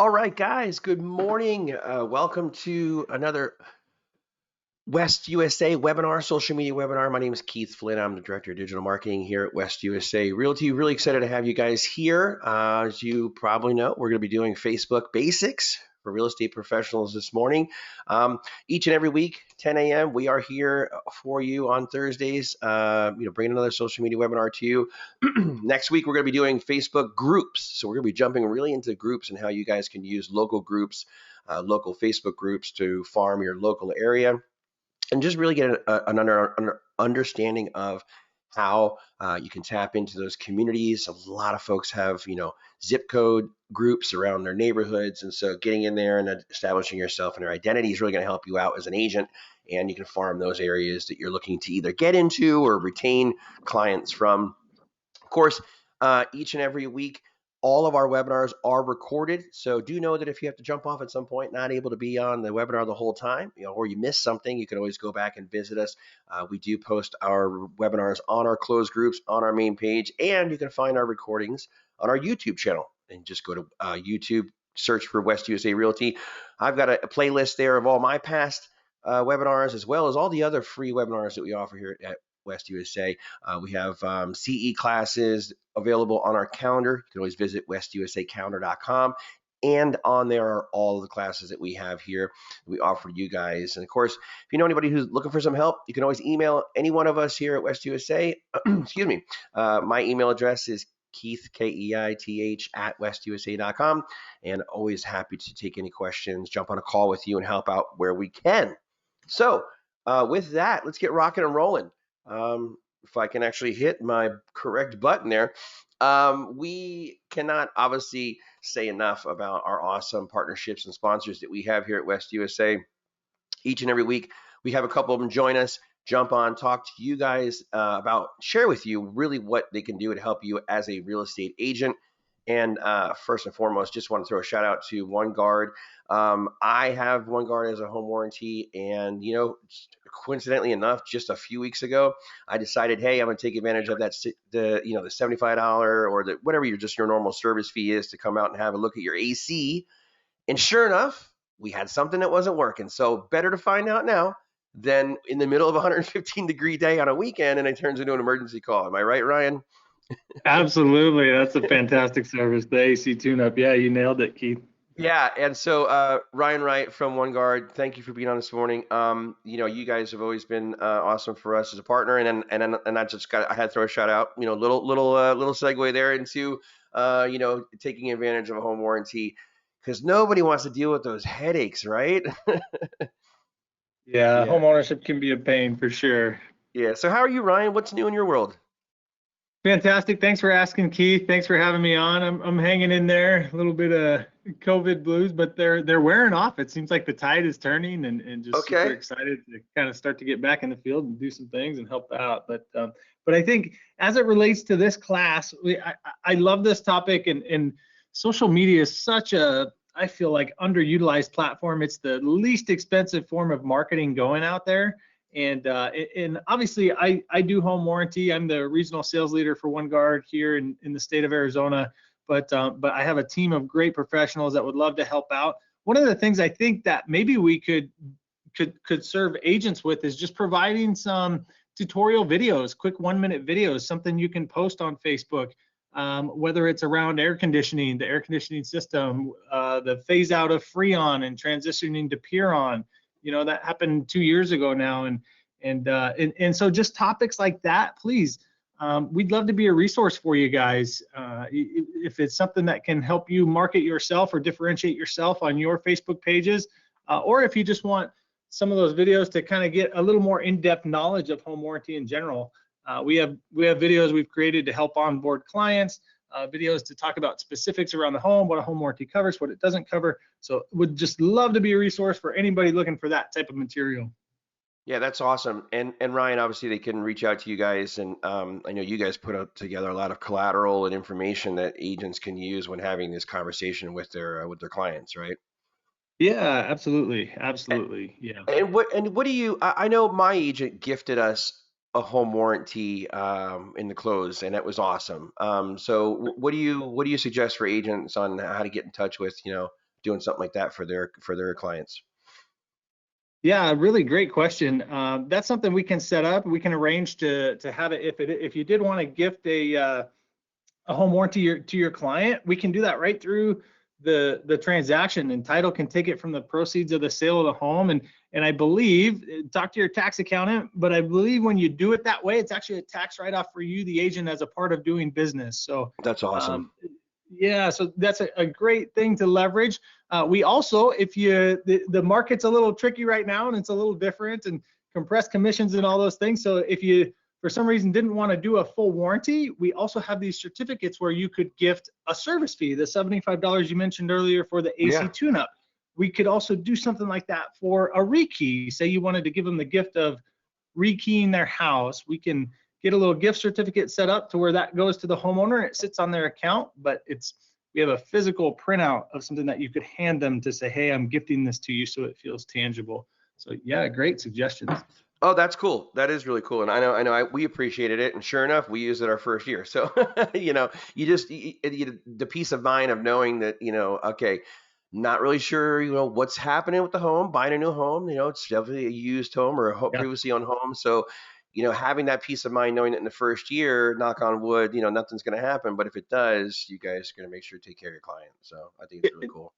All right, guys, good morning. Welcome to another West USA webinar, social media webinar. My name is Keith Flynn. I'm the Director of Digital Marketing here at West USA Realty. Really excited to have you guys here. As you probably know, we're going to be doing Facebook Basics for real estate professionals this morning. Each and every week, 10 a.m., we are here for you on Thursdays, bringing another social media webinar to you. Next week, we're going to be doing Facebook groups. So we're going to be jumping really into groups and how you guys can use local groups, local Facebook groups to farm your local area and just really get an understanding of how you can tap into those communities. A lot of folks have, zip code groups around their neighborhoods. And so getting in there and establishing yourself and your identity is really going to help you out as an agent. And you can farm those areas that you're looking to either get into or retain clients from. Of course, each and every week, all of our webinars are recorded. So do know that if you have to jump off at some point, not able to be on the webinar the whole time, or you miss something, you can always go back and visit us. We do post our webinars on our closed groups on our main page, and you can find our recordings on our YouTube channel. And just go to YouTube, search for West USA Realty. I've got a playlist there of all my past webinars, as well as all the other free webinars that we offer here at West USA. We have CE classes available on our calendar. You can always visit westusacalendar.com. And on there are all the classes that we have here that we offer you guys. And of course, if you know anybody who's looking for some help, you can always email any one of us here at West USA. Excuse me. My email address is Keith, Keith, at westusa.com. And always happy to take any questions, jump on a call with you, and help out where we can. So with that, let's get rocking and rolling. If I can actually hit my correct button there. We cannot obviously say enough about our awesome partnerships and sponsors that we have here at West USA. Each and every week, we have a couple of them join us, jump on, talk to you guys share with you really what they can do to help you as a real estate agent. And first and foremost, just want to throw a shout out to OneGuard. I have OneGuard as a home warranty, and coincidentally enough, just a few weeks ago, I decided, hey, I'm going to take advantage of the $75 or whatever your normal service fee is to come out and have a look at your AC. And sure enough, we had something that wasn't working. So better to find out now than in the middle of a 115-degree day on a weekend, and it turns into an emergency call. Am I right, Ryan? Absolutely. That's a fantastic service, the AC tune-up. Yeah, you nailed it, Keith. Yeah, and so Ryan Wright from OneGuard, thank you for being on this morning. You guys have always been awesome for us as a partner, and I had to throw a shout out, little segue there into taking advantage of a home warranty, because nobody wants to deal with those headaches, right? Yeah, Yeah, home ownership can be a pain for sure. yeah. So how are you, Ryan? What's new in your world? Fantastic. Thanks for asking, Keith. Thanks for having me on. I'm hanging in there. A little bit of COVID blues, but they're wearing off. It seems like the tide is turning, and just super Okay. excited to kind of start to get back in the field and do some things and help out. But I think as it relates to this class, I love this topic, and social media is such a, I feel like, underutilized platform. It's the least expensive form of marketing going out there. And obviously, I do home warranty. I'm the regional sales leader for OneGuard here in the state of Arizona. But I have a team of great professionals that would love to help out. One of the things I think that maybe we could serve agents with is just providing some tutorial videos, quick 1-minute videos, something you can post on Facebook, whether it's around air conditioning, the air conditioning system, the phase out of Freon and transitioning to Puron. That happened 2 years ago now, and so just topics like that, please. We'd love to be a resource for you guys. If it's something that can help you market yourself or differentiate yourself on your Facebook pages, or if you just want some of those videos to kind of get a little more in-depth knowledge of home warranty in general, we have videos we've created to help onboard clients. Videos to talk about specifics around the home, what a home warranty covers, what it doesn't cover. So would just love to be a resource for anybody looking for that type of material. Yeah, that's awesome. And Ryan, obviously they can reach out to you guys, and I know you guys put up together a lot of collateral and information that agents can use when having this conversation with their clients, right? Yeah, absolutely. A- Absolutely. Yeah. And what do you? I know my agent gifted us a home warranty in the close, and that was awesome. So what do you suggest for agents on how to get in touch with doing something like that for their clients? Yeah, really great question. That's something we can set up. We can arrange to have it if you did want to gift a home warranty to your client, we can do that right through the transaction, and title can take it from the proceeds of the sale of the home. And I believe, talk to your tax accountant, but I believe when you do it that way, it's actually a tax write-off for you, the agent, as a part of doing business. So That's awesome. yeah, so that's a great thing to leverage. We also, if the market's a little tricky right now and it's a little different, and compressed commissions and all those things. So if you, for some reason, didn't want to do a full warranty, we also have these certificates where you could gift a service fee, the $75 you mentioned earlier for the AC Yeah. tune-up. We could also do something like that for a rekey. Say you wanted to give them the gift of rekeying their house. We can get a little gift certificate set up to where that goes to the homeowner and it sits on their account, but we have a physical printout of something that you could hand them to say, hey, I'm gifting this to you, so it feels tangible. So yeah, great suggestions. Oh, that's cool. That is really cool. And we appreciated it. And sure enough, we used it our first year. So, the peace of mind of knowing that, okay, not really sure, what's happening with the home, buying a new home, it's definitely a used home or a Yeah. previously owned home. So, having that peace of mind, knowing that in the first year, knock on wood, nothing's going to happen. But if it does, you guys are going to make sure to take care of your client. So I think it's really cool.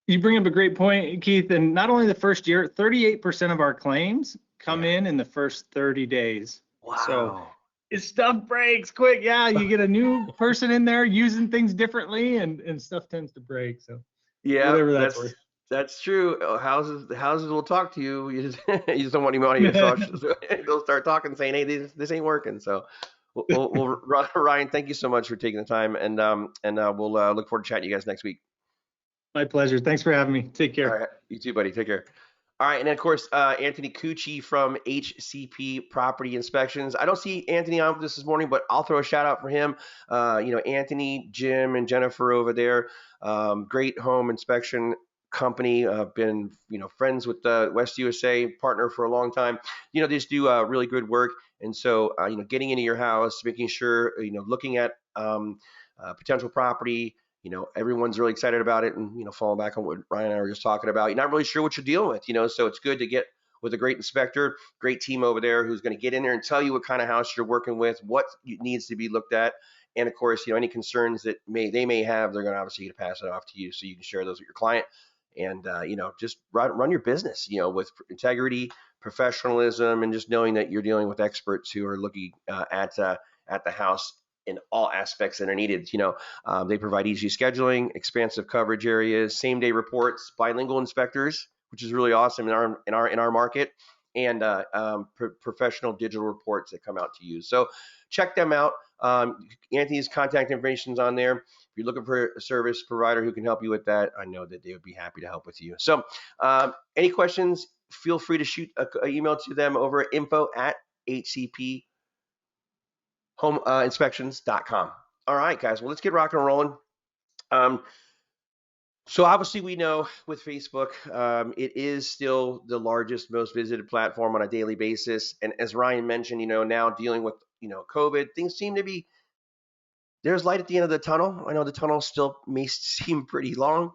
You bring up a great point, Keith. And not only the first year, 38% of our claims come Yeah. in the first 30 days. So Wow. if stuff breaks quick, yeah, you get a new person in there using things differently, and stuff tends to break. So Yeah, whatever that's that's worth. that's true. The houses will talk to you. You just, you just don't want any money, so they'll start talking, saying, "Hey, this ain't working." So, Ryan, thank you so much for taking the time, and we'll look forward to chatting to you guys next week. My pleasure. Thanks for having me. Take All care. right, you too, buddy. Take care. All right, and then of course, Anthony Cucci from HCP Property Inspections. I don't see Anthony on this morning, but I'll throw a shout out for him. Anthony, Jim, and Jennifer over there. Great home inspection company. Been friends with West USA, partner for a long time. They just do really good work. And so getting into your house, making sure looking at potential property. Everyone's really excited about it, and falling back on what Ryan and I were just talking about. You're not really sure what you're dealing with, so it's good to get with a great inspector, great team over there who's going to get in there and tell you what kind of house you're working with, what needs to be looked at, and of course, any concerns that they may have, they're going to obviously pass it off to you so you can share those with your client, and just run your business, with integrity, professionalism, and just knowing that you're dealing with experts who are looking at the house in all aspects that are needed. They provide easy scheduling, expansive coverage areas, same day reports, bilingual inspectors, which is really awesome in our market, and professional digital reports that come out to you. So check them out. Anthony's contact information is on there. If you're looking for a service provider who can help you with that, I know that they would be happy to help with you. So any questions, feel free to shoot an email to them over at info@hcp homeinspections.com. All right, guys. Well, let's get rocking and rolling. Um, so obviously we know with Facebook, it is still the largest, most visited platform on a daily basis. And as Ryan mentioned, now dealing with, COVID, things seem to be, there's light at the end of the tunnel. I know the tunnel still may seem pretty long,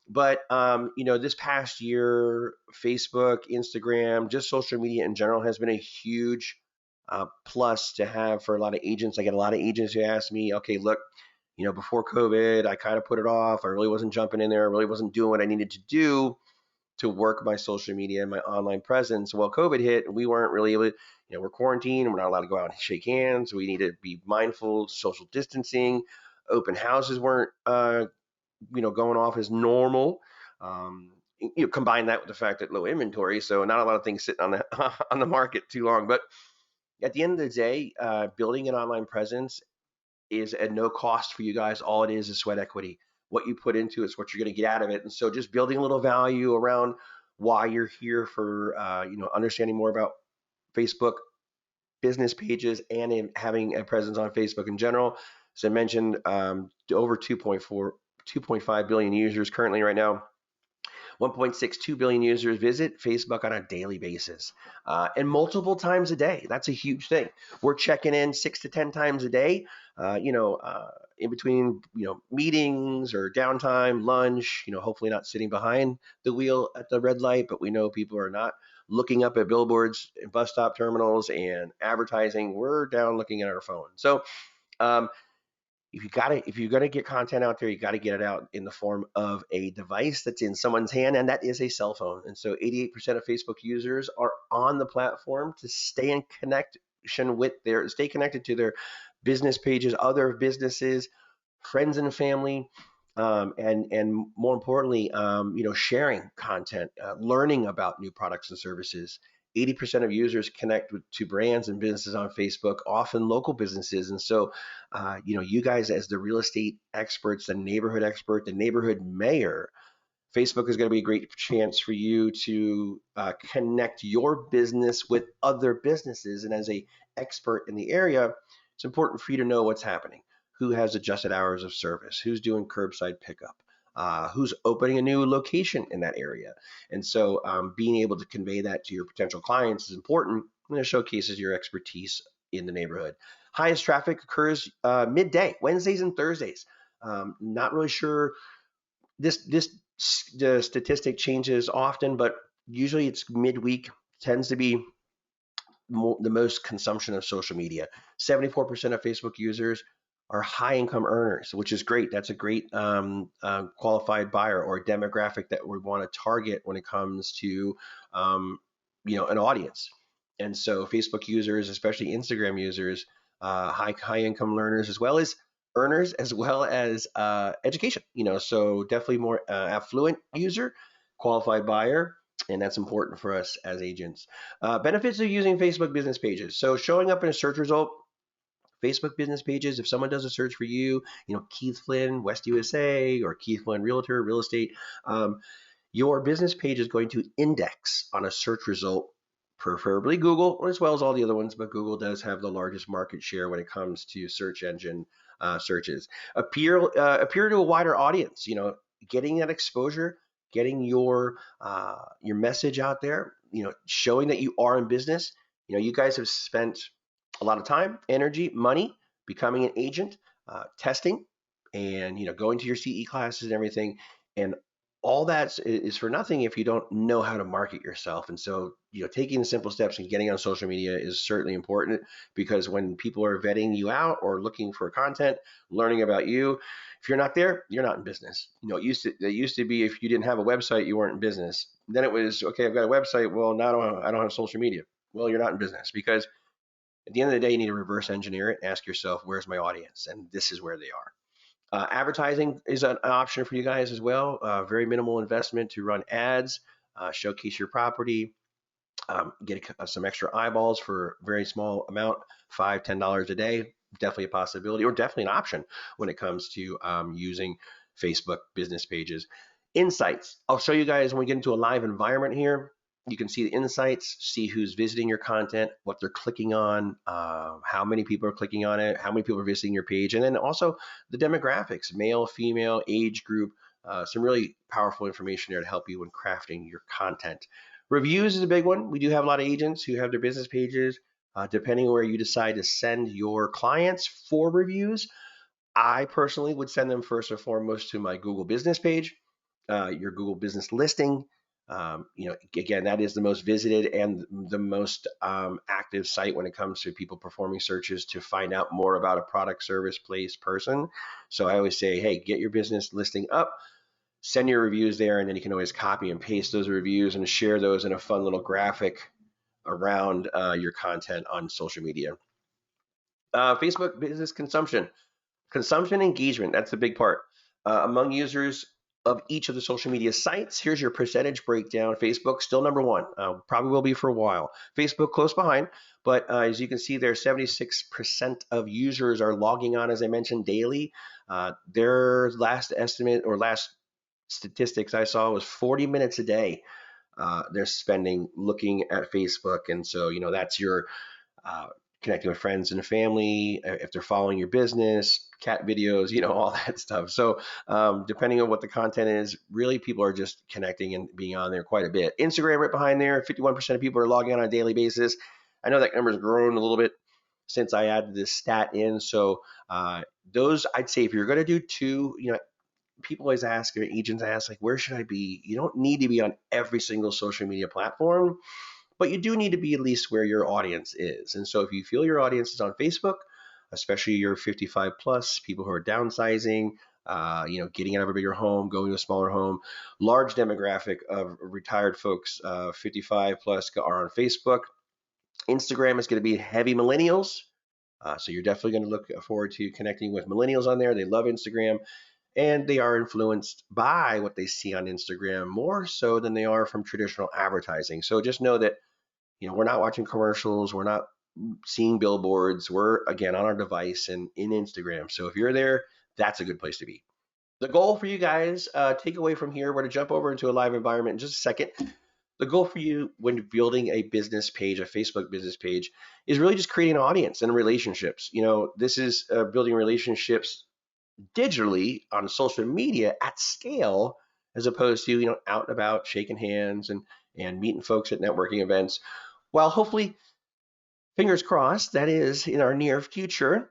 but this past year, Facebook, Instagram, just social media in general has been a huge plus to have for a lot of agents. I get a lot of agents who ask me, okay, look, before COVID, I kind of put it off. I really wasn't jumping in there. I really wasn't doing what I needed to do to work my social media and my online presence. Well, COVID hit, and we weren't really able to, we're quarantined. We're not allowed to go out and shake hands. We need to be mindful, social distancing. Open houses weren't, going off as normal. Combine that with the fact that low inventory, so not a lot of things sitting on the on the market too long. But at the end of the day, building an online presence is at no cost for you guys. All it is sweat equity. What you put into it is what you're going to get out of it. And so just building a little value around why you're here for, understanding more about Facebook business pages and in having a presence on Facebook in general. As I mentioned, over 2.5 billion users currently right now. 1.62 billion users visit Facebook on a daily basis, and multiple times a day. That's a huge thing. We're checking in 6 to 10 times a day. In between, meetings or downtime, lunch. Hopefully not sitting behind the wheel at the red light, but we know people are not looking up at billboards and bus stop terminals and advertising. We're down looking at our phone. So um, if you're gonna get content out there, you got to get it out in the form of a device that's in someone's hand, and that is a cell phone. And so 88% of Facebook users are on the platform to stay connected to their business pages, other businesses, friends and family, and more importantly, sharing content, learning about new products and services. 80% of users connect to brands and businesses on Facebook, often local businesses. And so, you guys as the real estate experts, the neighborhood expert, the neighborhood mayor, Facebook is going to be a great chance for you to connect your business with other businesses. And as a expert in the area, it's important for you to know what's happening. Who has adjusted hours of service? Who's doing curbside pickup? Who's opening a new location in that area? And so being able to convey that to your potential clients is important, and it showcases your expertise in the neighborhood. Highest traffic occurs midday, Wednesdays and Thursdays. Not really sure this the statistic changes often, but usually it's midweek tends to be the most consumption of social media. 74% of Facebook users are high income earners, which is great. That's a great qualified buyer or demographic that we want to target when it comes to an audience. And so Facebook users, especially Instagram users, high income learners as well as earners as well as education. So definitely more affluent user, qualified buyer, and that's important for us as agents. Benefits of using Facebook business pages. So showing up in a search result, Facebook business pages, if someone does a search for you, Keith Flynn, West USA, or Keith Flynn Realtor, real estate, your business page is going to index on a search result, preferably Google, as well as all the other ones, but Google does have the largest market share when it comes to search engine searches. Appear to a wider audience, getting that exposure, getting your message out there, showing that you are in business. You guys have spent a lot of time, energy, money becoming an agent, testing, and going to your CE classes and everything. And all that is for nothing if you don't know how to market yourself. And so, taking the simple steps and getting on social media is certainly important, because when people are vetting you out or looking for content, learning about you, if you're not there, you're not in business. It used to be if you didn't have a website, you weren't in business. Then it was, okay, I've got a website. Well, now I don't have social media. Well, you're not in business, because at the end of the day, you need to reverse engineer it and ask yourself, where's my audience? And this is where they are. Advertising is an option for you guys as well. Very minimal investment to run ads, showcase your property, get some extra eyeballs for a very small amount, $5, $10 a day. Definitely a possibility, or definitely an option when it comes to using Facebook business pages. Insights. I'll show you guys when we get into a live environment here. You can see the insights, see who's visiting your content, what they're clicking on, how many people are clicking on it, how many people are visiting your page, and then also the demographics, male, female, age group, some really powerful information there to help you when crafting your content. Reviews is a big one. We do have a lot of agents who have their business pages. Depending on where you decide to send your clients for reviews, I personally would send them first and foremost to my Google business page, your Google business listing. Again, that is the most visited and the most active site when it comes to people performing searches to find out more about a product, service, place, person. So I always say, hey, get your business listing up, send your reviews there, and then you can always copy and paste those reviews and share those in a fun little graphic around your content on social media. Facebook business consumption engagement, that's the big part. Among users of each of the social media sites, here's your percentage breakdown. Facebook still number one, probably will be for a while. Facebook close behind, but as you can see there, 76% of users are logging on, as I mentioned, daily. Their last estimate or last statistics I saw was 40 minutes a day they're spending looking at Facebook. And so, that's your connecting with friends and family, if they're following your business, cat videos, all that stuff. So depending on what the content is, really people are just connecting and being on there quite a bit. Instagram right behind there, 51% of people are logging on a daily basis. I know that number's grown a little bit since I added this stat in. So those, I'd say if you're going to do two, people always ask, or agents ask, like, where should I be? You don't need to be on every single social media platform, but you do need to be at least where your audience is. And so if you feel your audience is on Facebook, especially your 55 plus people who are downsizing, getting out of a bigger home, going to a smaller home, large demographic of retired folks, 55 plus are on Facebook. Instagram is going to be heavy millennials. So you're definitely going to look forward to connecting with millennials on there. They love Instagram, and they are influenced by what they see on Instagram more so than they are from traditional advertising. So just know that we're not watching commercials, we're not seeing billboards, we're again on our device and in Instagram. So if you're there, that's a good place to be. The goal for you guys, take away from here, we're going to jump over into a live environment in just a second. The goal for you when building a business page, a Facebook business page, is really just creating an audience and relationships. This is building relationships digitally on social media at scale, as opposed to out and about shaking hands and meeting folks at networking events. While hopefully, fingers crossed, that is in our near future,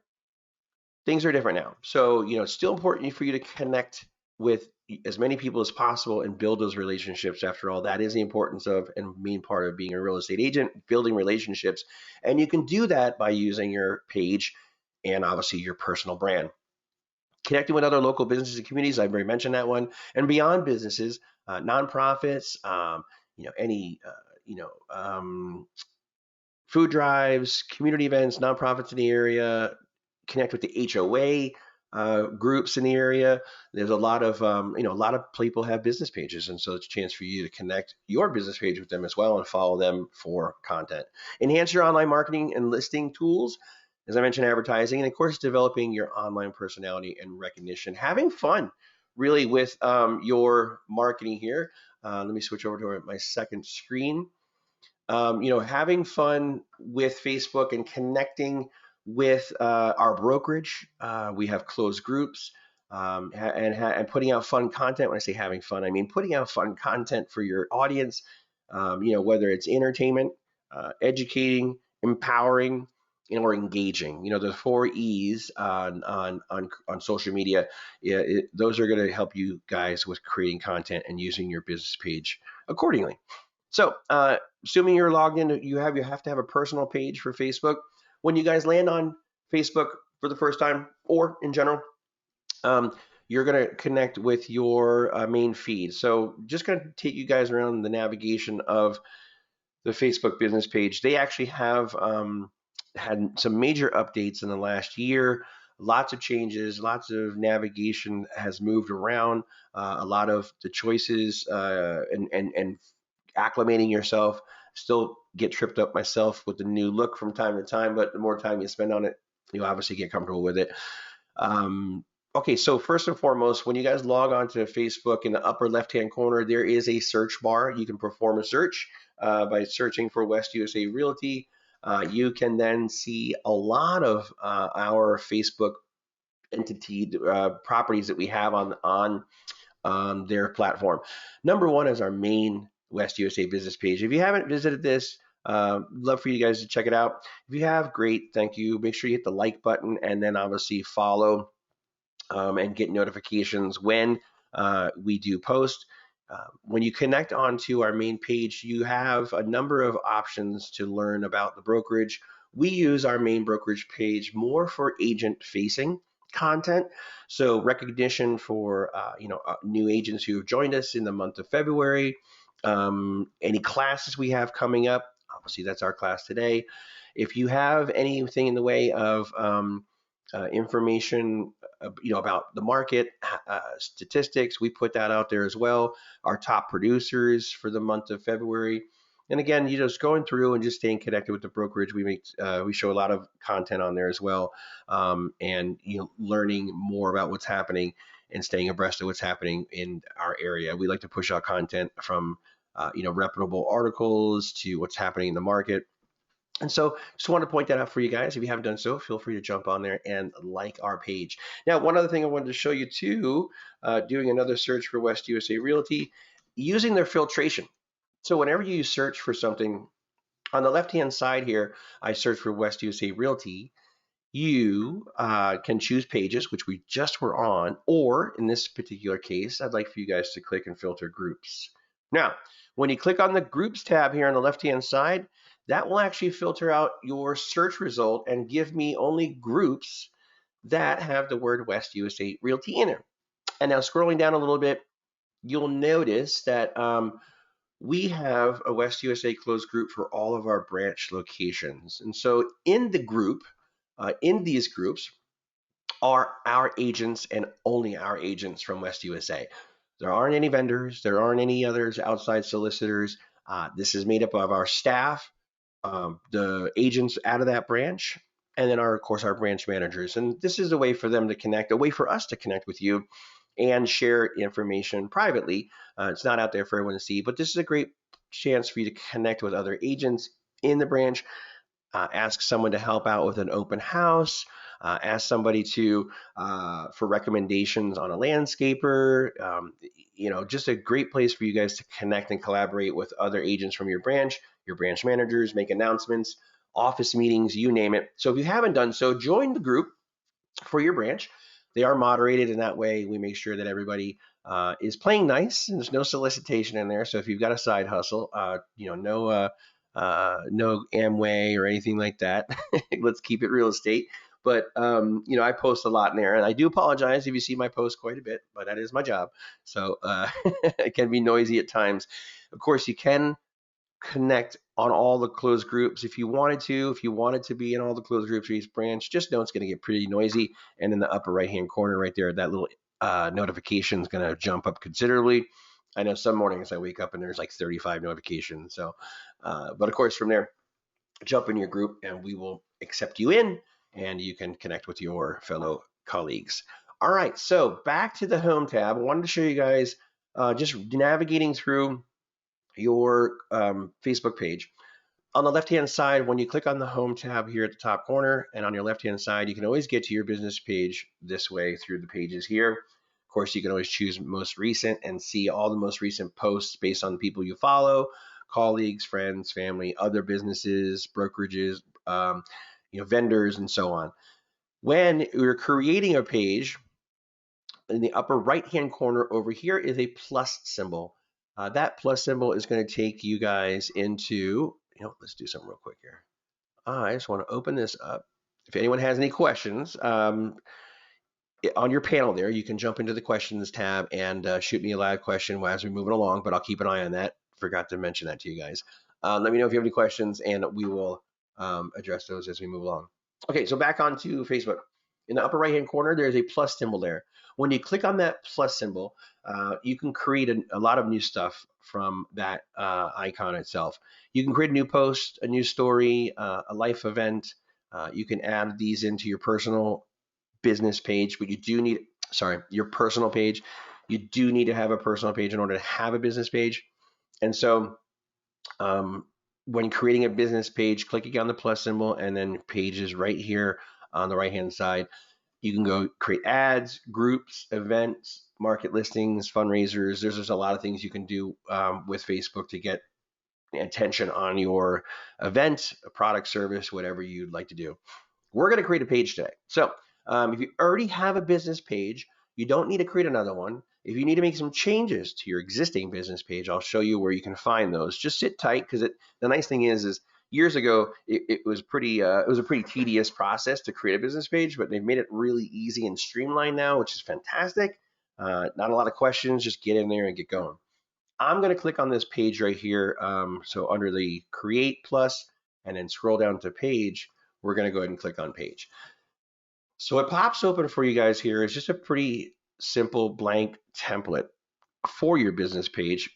things are different now. So it's still important for you to connect with as many people as possible and build those relationships. After all, that is the importance of and main part of being a real estate agent, building relationships. And you can do that by using your page and obviously your personal brand. Connecting with other local businesses and communities, I've already mentioned that one, and beyond businesses, nonprofits, any, food drives, community events, nonprofits in the area, connect with the HOA groups in the area. There's a lot of, a lot of people have business pages, and so it's a chance for you to connect your business page with them as well and follow them for content. Enhance your online marketing and listing tools. As I mentioned, advertising, and of course, developing your online personality and recognition. Having fun, really, with your marketing here. Let me switch over to my second screen. Having fun with Facebook and connecting with our brokerage. We have closed groups and putting out fun content. When I say having fun, I mean putting out fun content for your audience. Whether it's entertainment, educating, empowering, or engaging. The four E's on social media. Yeah, those are going to help you guys with creating content and using your business page accordingly. So, assuming you're logged in, you have to have a personal page for Facebook. When you guys land on Facebook for the first time, or in general, you're going to connect with your main feed. So, just going to take you guys around the navigation of the Facebook business page. They actually have had some major updates in the last year. Lots of changes, lots of navigation has moved around. A lot of the choices and acclimating yourself. Still get tripped up myself with the new look from time to time, but the more time you spend on it, you obviously get comfortable with it. Okay, so first and foremost, when you guys log on to Facebook, in the upper left-hand corner, there is a search bar. You can perform a search by searching for West USA Realty. You can then see a lot of our Facebook entity properties that we have on their platform. Number one is our main West USA business page. If you haven't visited this, love for you guys to check it out. If you have, great, thank you. Make sure you hit the like button and then obviously follow and get notifications when we do post. When you connect onto our main page, you have a number of options to learn about the brokerage. We use our main brokerage page more for agent facing content. So recognition for new agents who have joined us in the month of February, any classes we have coming up. Obviously, that's our class today. If you have anything in the way of information, about the market, statistics, we put that out there as well. Our top producers for the month of February. And again, just going through and just staying connected with the brokerage. We show a lot of content on there as well, and learning more about what's happening and staying abreast of what's happening in our area. We like to push out content from reputable articles to what's happening in the market. And so just want to point that out for you guys. If you haven't done so, feel free to jump on there and like our page. Now, one other thing I wanted to show you too, doing another search for West USA Realty, using their filtration. So whenever you search for something, on the left-hand side here, I search for West USA Realty. You can choose pages, which we just were on, or in this particular case, I'd like for you guys to click and filter groups. Now, when you click on the groups tab here on the left-hand side, that will actually filter out your search result and give me only groups that have the word West USA Realty in it. And now scrolling down a little bit, you'll notice that we have a West USA closed group for all of our branch locations. And so in the group, in these groups are our agents and only our agents from West USA. There aren't any vendors, there aren't any others outside solicitors. This is made up of our staff, the agents out of that branch, and then of course our branch managers. And this is a way for them to connect, a way for us to connect with you and share information privately. It's not out there for everyone to see, but this is a great chance for you to connect with other agents in the branch, ask someone to help out with an open house, ask somebody to for recommendations on a landscaper. Just a great place for you guys to connect and collaborate with other agents from your branch managers, make announcements, office meetings, you name it. So if you haven't done so, join the group for your branch. They are moderated, and that way we make sure that everybody is playing nice and there's no solicitation in there. So if you've got a side hustle, no Amway or anything like that. Let's keep it real estate. But I post a lot in there, and I do apologize if you see my post quite a bit, but that is my job. So it can be noisy at times. Of course, you can connect on all the closed groups if you wanted to. If you wanted to be in all the closed groups for each branch, just know it's going to get pretty noisy. And in the upper right hand corner right there, that little notification is going to jump up considerably. I know some mornings I wake up and there's like 35 notifications. So, but of course, from there, jump in your group and we will accept you in and you can connect with your fellow colleagues. All right, so back to the home tab. I wanted to show you guys just navigating through your Facebook page. On the left-hand side, when you click on the home tab here at the top corner, and on your left-hand side, you can always get to your business page this way through the pages here. Of course, you can always choose most recent and see all the most recent posts based on the people you follow, colleagues, friends, family, other businesses, brokerages, vendors, and so on. When you're creating a page, in the upper right-hand corner over here is a plus symbol. That plus symbol is going to take you guys into, let's do something real quick here. I just want to open this up. If anyone has any questions, on your panel there, you can jump into the questions tab and shoot me a live question as we're moving along, but I'll keep an eye on that. Forgot to mention that to you guys. Let me know if you have any questions and we will address those as we move along. Okay, so back onto Facebook. In the upper right-hand corner, there's a plus symbol there. When you click on that plus symbol, you can create a lot of new stuff from that icon itself. You can create a new post, a new story, a life event. You can add these into your personal business page, but your personal page. You do need to have a personal page in order to have a business page. And so when creating a business page, clicking on the plus symbol and then pages right here on the right-hand side, you can go create ads, groups, events, market listings, fundraisers. There's just a lot of things you can do with Facebook to get attention on your event, a product, service, whatever you'd like to do. We're going to create a page today. So if you already have a business page, you don't need to create another one. If you need to make some changes to your existing business page, I'll show you where you can find those. Just sit tight because the nice thing is years ago it was a pretty tedious process to create a business page, but they've made it really easy and streamlined now, which is fantastic. Not a lot of questions, just get in there and get going. I'm going to click on this page right here. So under the create plus and then scroll down to page, we're going to go ahead and click on page. So what pops open for you guys here is just a pretty simple blank template for your business page.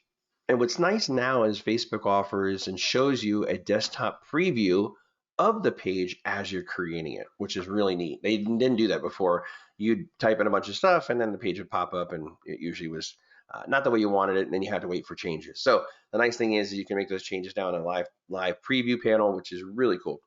And what's nice now is Facebook offers and shows you a desktop preview of the page as you're creating it, which is really neat. They didn't do that before. You'd type in a bunch of stuff and then the page would pop up, and it usually was not the way you wanted it, and then you had to wait for changes. So the nice thing is you can make those changes down in a live preview panel, which is really cool.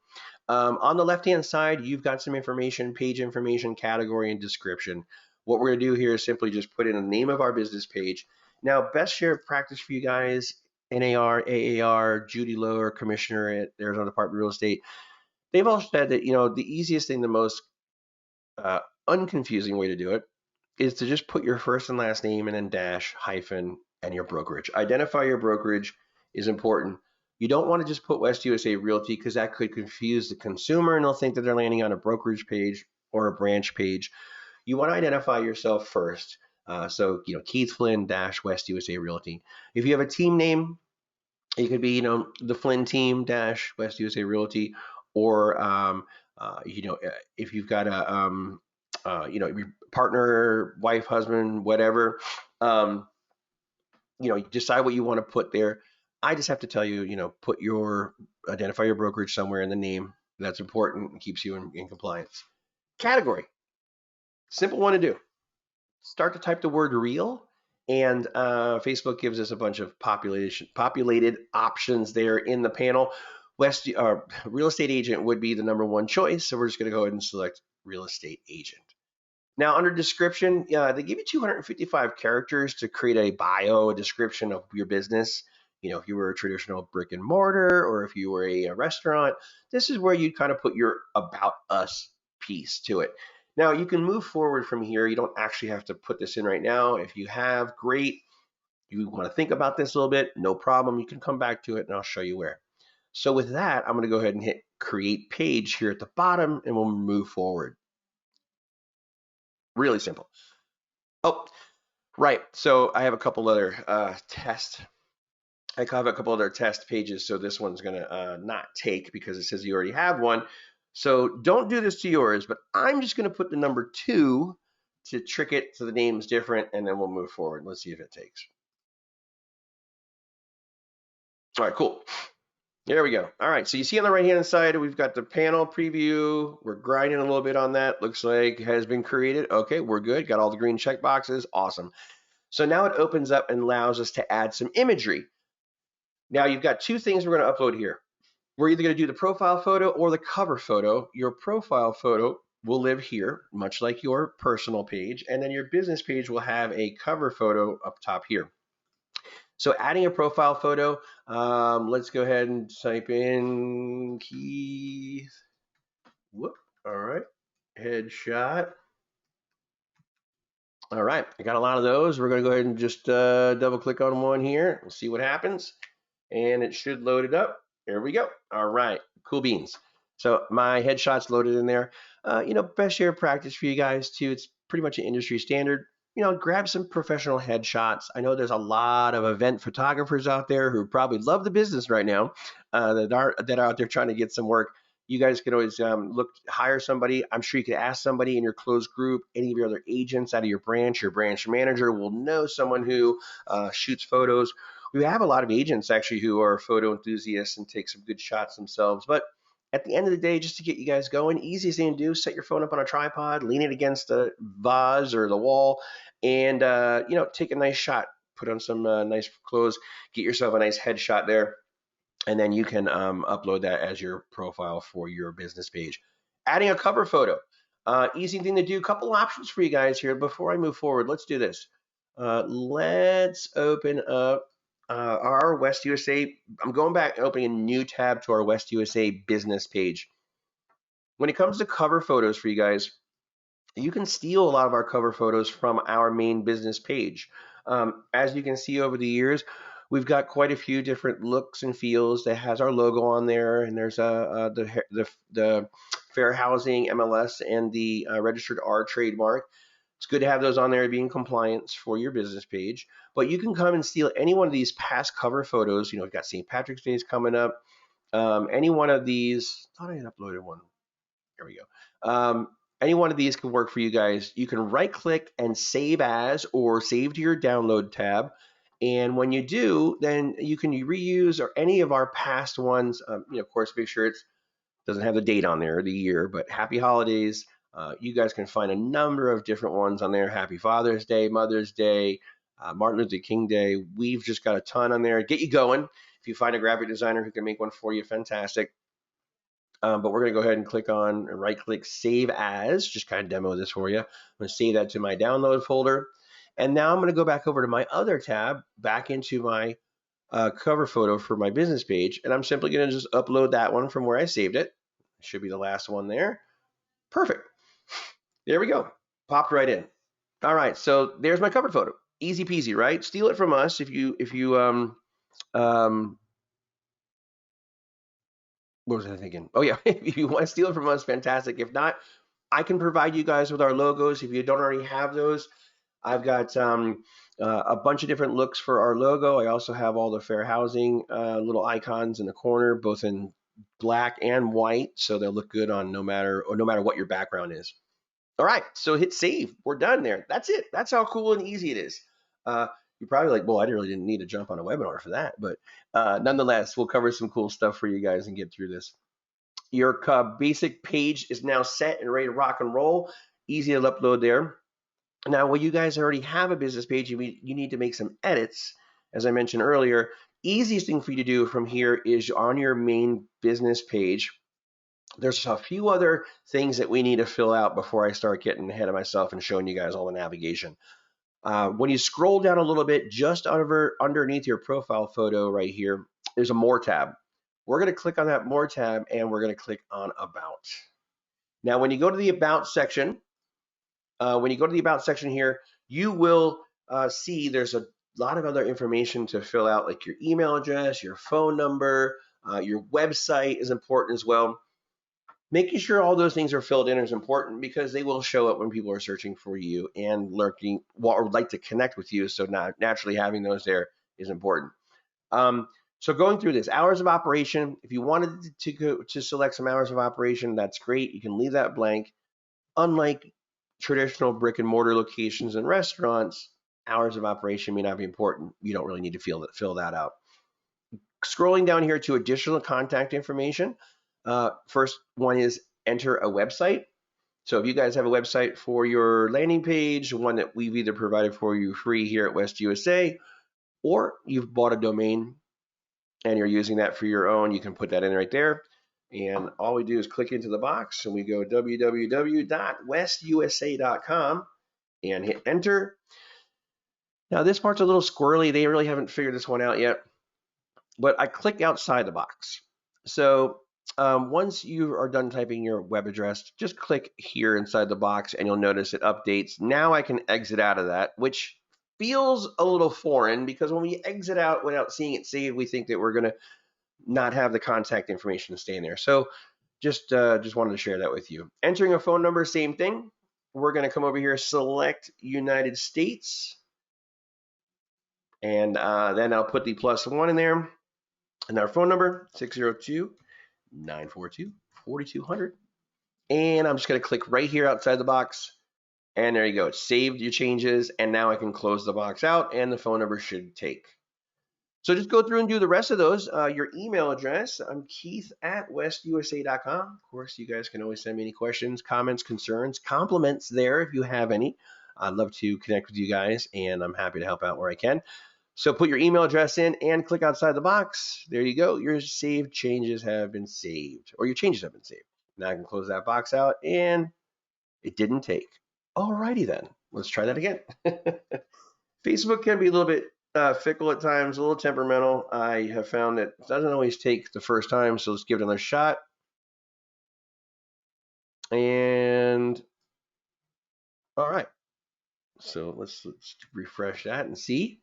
On the left-hand side, you've got some information, page information, category, and description. What we're going to do here is simply just put in the name of our business page. Now, best share of practice for you guys, NAR, AAR, Judy Lower, Commissioner at Arizona Department of Real Estate, they've all said that, the easiest thing, the most unconfusing way to do it is to just put your first and last name and then dash, hyphen, and your brokerage. Identify your brokerage is important. You don't want to just put West USA Realty because that could confuse the consumer and they'll think that they're landing on a brokerage page or a branch page. You want to identify yourself first. So, Keith Flynn dash West USA Realty. If you have a team name, it could be, the Flynn team dash West USA Realty, or, if you've got your partner, wife, husband, whatever, decide what you want to put there. I just have to tell you, identify your brokerage somewhere in the name. That's important and keeps you in compliance. Category, simple one to do. Start to type the word real, and Facebook gives us a bunch of populated options there in the panel. Real estate agent would be the number one choice, so we're just going to go ahead and select real estate agent. Now, under description, they give you 255 characters to create a bio, a description of your business. If you were a traditional brick and mortar, or if you were a restaurant, this is where you kind of put your about us piece to it. Now, you can move forward from here. You don't actually have to put this in right now. If you have, great. You want to think about this a little bit, no problem. You can come back to it, and I'll show you where. So with that, I'm going to go ahead and hit Create Page here at the bottom, and we'll move forward. Really simple. Oh, right. So I have a couple other test pages. So this one's going to not take because it says you already have one. So don't do this to yours, but I'm just going to put the number 2 to trick it so the name's different, and then we'll move forward. Let's see if it takes. All right, cool. There we go. All right, so you see on the right-hand side, we've got the panel preview. We're grinding a little bit on that. Looks like it has been created. Okay, we're good. Got all the green check boxes. Awesome. So now it opens up and allows us to add some imagery. Now you've got 2 things we're going to upload here. We're either going to do the profile photo or the cover photo. Your profile photo will live here, much like your personal page, and then your business page will have a cover photo up top here. So adding a profile photo, let's go ahead and type in Keith. Whoop, all right, headshot. All right, I got a lot of those. We're going to go ahead and just double click on one here. We'll see what happens. And it should load it up. There we go. All right, cool beans. So my headshot's loaded in there. Best share practice for you guys too. It's pretty much an industry standard. Grab some professional headshots. I know there's a lot of event photographers out there who probably love the business right now, that are out there trying to get some work. You guys could always hire somebody. I'm sure you could ask somebody in your closed group, any of your other agents out of your branch manager will know someone who shoots photos. We have a lot of agents actually who are photo enthusiasts and take some good shots themselves. But at the end of the day, just to get you guys going, easiest thing to do, set your phone up on a tripod, lean it against the vase or the wall, and take a nice shot. Put on some nice clothes, get yourself a nice headshot there, and then you can upload that as your profile for your business page. Adding a cover photo, easy thing to do. Couple options for you guys here. Before I move forward, let's do this. Let's open up our West USA. I'm going back and opening a new tab to our West USA business page. When it comes to cover photos for you guys, you can steal a lot of our cover photos from our main business page. As you can see over the years, we've got quite a few different looks and feels that has our logo on there, and there's the Fair Housing MLS and the Registered R trademark. It's good to have those on there to be in compliance for your business page. But you can come and steal any one of these past cover photos. We've got St. Patrick's Day coming up. Any one of these, I thought I had uploaded one. There we go. Any one of these can work for you guys. You can right click and save as, or save to your download tab. And when you do, then you can reuse or any of our past ones. Of course, make sure it doesn't have the date on there, the year, but happy holidays. You guys can find a number of different ones on there. Happy Father's Day, Mother's Day, Martin Luther King Day. We've just got a ton on there. Get you going. If you find a graphic designer who can make one for you, fantastic. But we're going to go ahead and click on and right click Save As, just kind of demo this for you. I'm going to save that to my download folder. And now I'm going to go back over to my other tab, back into my cover photo for my business page. And I'm simply going to just upload that one from where I saved it. It should be the last one there. Perfect. There we go. Popped right in. All right. So there's my cover photo. Easy peasy, right? Steal it from us if you what was I thinking? Oh yeah, if you want to steal it from us, fantastic. If not, I can provide you guys with our logos. If you don't already have those, I've got a bunch of different looks for our logo. I also have all the fair housing little icons in the corner, both in black and white, so they'll look good on no matter what your background is. All right, so hit save. We're done there. That's it. That's how cool and easy it is. You're probably like, well, I really didn't need to jump on a webinar for that, but nonetheless, we'll cover some cool stuff for you guys and get through this. Your basic page is now set and ready to rock and roll. Easy to upload there. Now, when you guys already have a business page, you need to make some edits. As I mentioned earlier, easiest thing for you to do from here is on your main business page. There's a few other things that we need to fill out before I start getting ahead of myself and showing you guys all the navigation. When you scroll down a little bit, just underneath your profile photo right here, there's a More tab. We're going to click on that More tab and we're going to click on About. Now, when you go to the About section, here, you will see there's a lot of other information to fill out, like your email address, your phone number, your website is important as well. Making sure all those things are filled in is important because they will show up when people are searching for you and lurking or would like to connect with you. So naturally having those there is important. So going through this, hours of operation, if you wanted to select some hours of operation, that's great. You can leave that blank. Unlike traditional brick and mortar locations and restaurants, hours of operation may not be important. You don't really need to fill that out. Scrolling down here to additional contact information, first one is enter a website. So if you guys have a website for your landing page, one that we've either provided for you free here at West USA, or you've bought a domain and you're using that for your own, you can put that in right there. And all we do is click into the box and we go www.westusa.com and hit enter. Now this part's a little squirrely. They really haven't figured this one out yet, but I click outside the box. So once you are done typing your web address, just click here inside the box and you'll notice it updates. Now I can exit out of that, which feels a little foreign because when we exit out without seeing it saved, we think that we're going to not have the contact information staying there. So just wanted to share that with you. Entering a phone number, same thing. We're going to come over here, select United States, and then I'll put the +1 in there. And our phone number, 602-942-4200. And I'm just going to click right here outside the box. And there you go. It saved your changes. And now I can close the box out and the phone number should take. So just go through and do the rest of those. Your email address, I'm keith@westusa.com. Of course, you guys can always send me any questions, comments, concerns, compliments there if you have any. I'd love to connect with you guys, and I'm happy to help out where I can. So put your email address in and click outside the box. There you go. Your saved changes have been saved, or your changes have been saved. Now I can close that box out, and it didn't take. Alrighty then. Let's try that again. Facebook can be a little bit fickle at times, a little temperamental. I have found that it doesn't always take the first time, so let's give it another shot. And all right, so let's refresh that and see.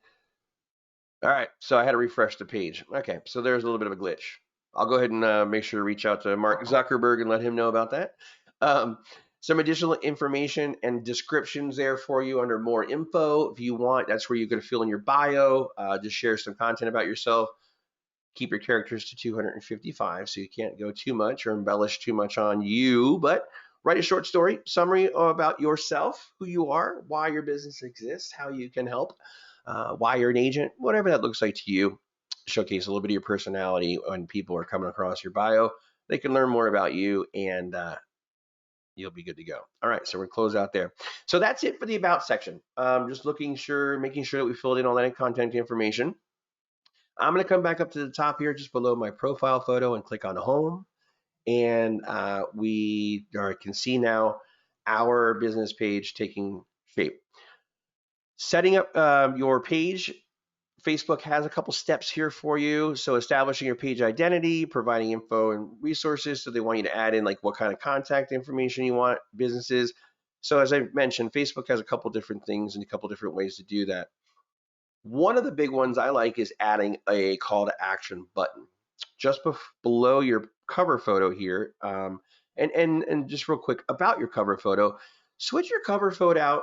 All right, so I had to refresh the page. Okay, so there's a little bit of a glitch. I'll go ahead and make sure to reach out to Mark Zuckerberg and let him know about that. Some additional information and descriptions there for you under more info. If you want, that's where you're going to fill in your bio, just share some content about yourself. Keep your characters to 255 so you can't go too much or embellish too much on you, but write a short story, summary about yourself, who you are, why your business exists, how you can help, why you're an agent, whatever that looks like to you. Showcase a little bit of your personality when people are coming across your bio. They can learn more about you and you'll be good to go. All right, so we're gonna close out there. So that's it for the about section. Just making sure that we filled in all that content information. I'm gonna come back up to the top here, just below my profile photo, and click on home. And we can see now our business page taking shape. Setting up your page, Facebook has a couple steps here for you. So establishing your page identity, providing info and resources. So they want you to add in like what kind of contact information you want, businesses. So as I mentioned, Facebook has a couple different things and a couple different ways to do that. One of the big ones I like is adding a call to action button just below your cover photo here. And just real quick about your cover photo, switch your cover photo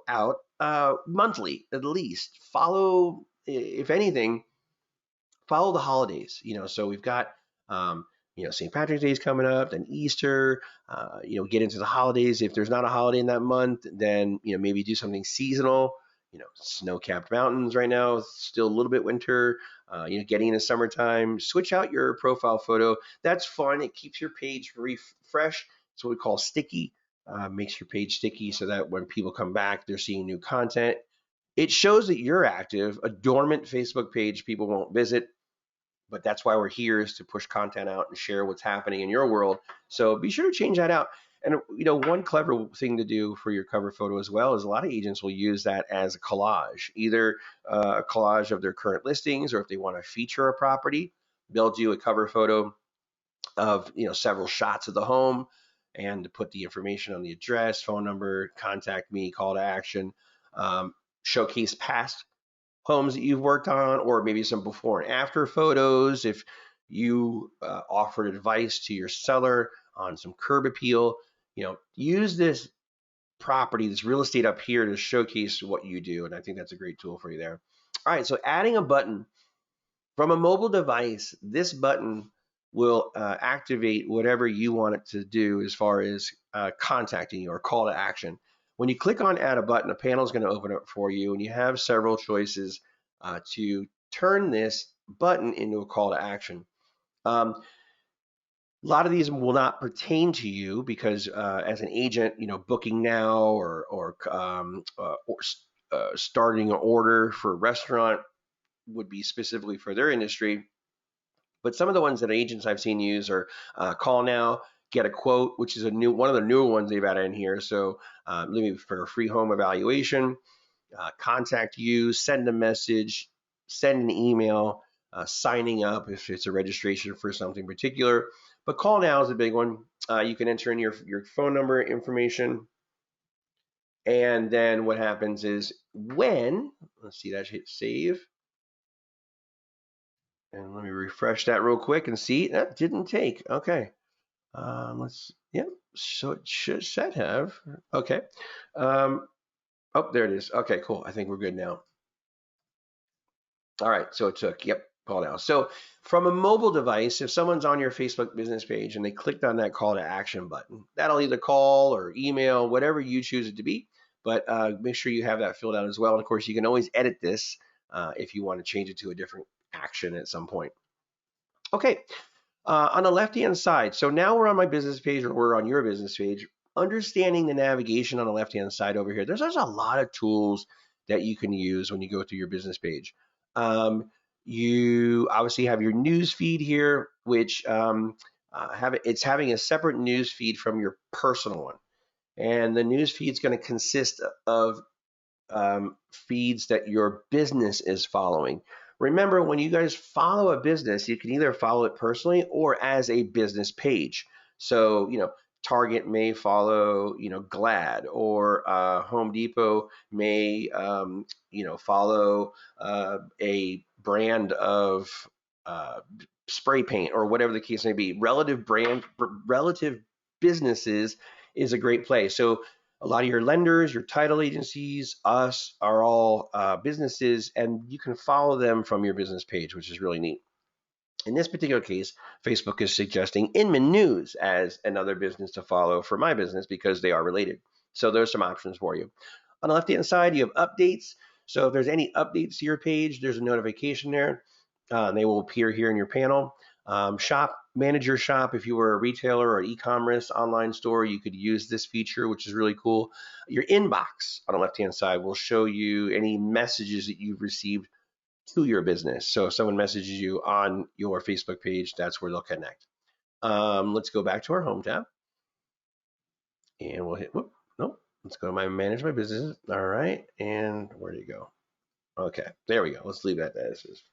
out monthly at least. Follow, if anything, follow the holidays. So we've got St. Patrick's Day is coming up, then Easter. Get into the holidays. If there's not a holiday in that month, then maybe do something seasonal. Snow-capped mountains right now, still a little bit winter. Getting into summertime, switch out your profile photo. That's fun. It keeps your page fresh. It's what we call sticky. Makes your page sticky so that when people come back, they're seeing new content. It shows that you're active. A dormant Facebook page, people won't visit. But that's why we're here, is to push content out and share what's happening in your world. So be sure to change that out. And one clever thing to do for your cover photo as well is a lot of agents will use that as a collage, either a collage of their current listings, or if they want to feature a property, they'll do a cover photo of several shots of the home and put the information on the address, phone number, contact me, call to action, showcase past homes that you've worked on, or maybe some before and after photos. If you offered advice to your seller on some curb appeal, use this property, this real estate up here to showcase what you do. And I think that's a great tool for you there. All right, so adding a button from a mobile device, this button will activate whatever you want it to do as far as contacting you or call to action. When you click on add a button, a panel is going to open up for you, and you have several choices to turn this button into a call to action. A lot of these will not pertain to you because as an agent, booking now or starting an order for a restaurant would be specifically for their industry. But some of the ones that agents I've seen use are call now, get a quote, which is one of the newer ones they've added in here. So for a free home evaluation, contact you, send a message, send an email, signing up if it's a registration for something particular. But call now is a big one. You can enter in your phone number information. And then what happens is let's see, that hit save. And let me refresh that real quick and see. That didn't take. Okay. So it should have. Okay. Oh, there it is. Okay, cool. I think we're good now. All right, so it took, call now. So from a mobile device, if someone's on your Facebook business page and they clicked on that call to action button, that'll either call or email, whatever you choose it to be, but make sure you have that filled out as well. And of course, you can always edit this if you want to change it to a different action at some point. Okay, on the left-hand side, so now we're on my business page, or we're on your business page. Understanding the navigation on the left-hand side over here, there's a lot of tools that you can use when you go through your business page. You obviously have your news feed here, which it's having a separate news feed from your personal one. And the news feed is going to consist of feeds that your business is following. Remember, when you guys follow a business, you can either follow it personally or as a business page. So, Target may follow, Glad, or Home Depot may, follow a brand of spray paint, or whatever the case may be. Relative businesses is a great place. So a lot of your lenders, your title agencies, us are all businesses, and you can follow them from your business page, which is really neat. In this particular case, Facebook is suggesting Inman News as another business to follow for my business because they are related. So there's some options for you. On the left-hand side, you have updates. So if there's any updates to your page, there's a notification there. They will appear here in your panel. Shop manage your shop. If you were a retailer or e-commerce online store, you could use this feature, which is really cool. Your inbox on the left-hand side will show you any messages that you've received to your business. So if someone messages you on your Facebook page, that's where they'll connect. Let's go back to our home tab and we'll hit, whoop, nope. Let's go to my manage my business. All right. And where do you go? Okay, there we go. Let's leave that as is.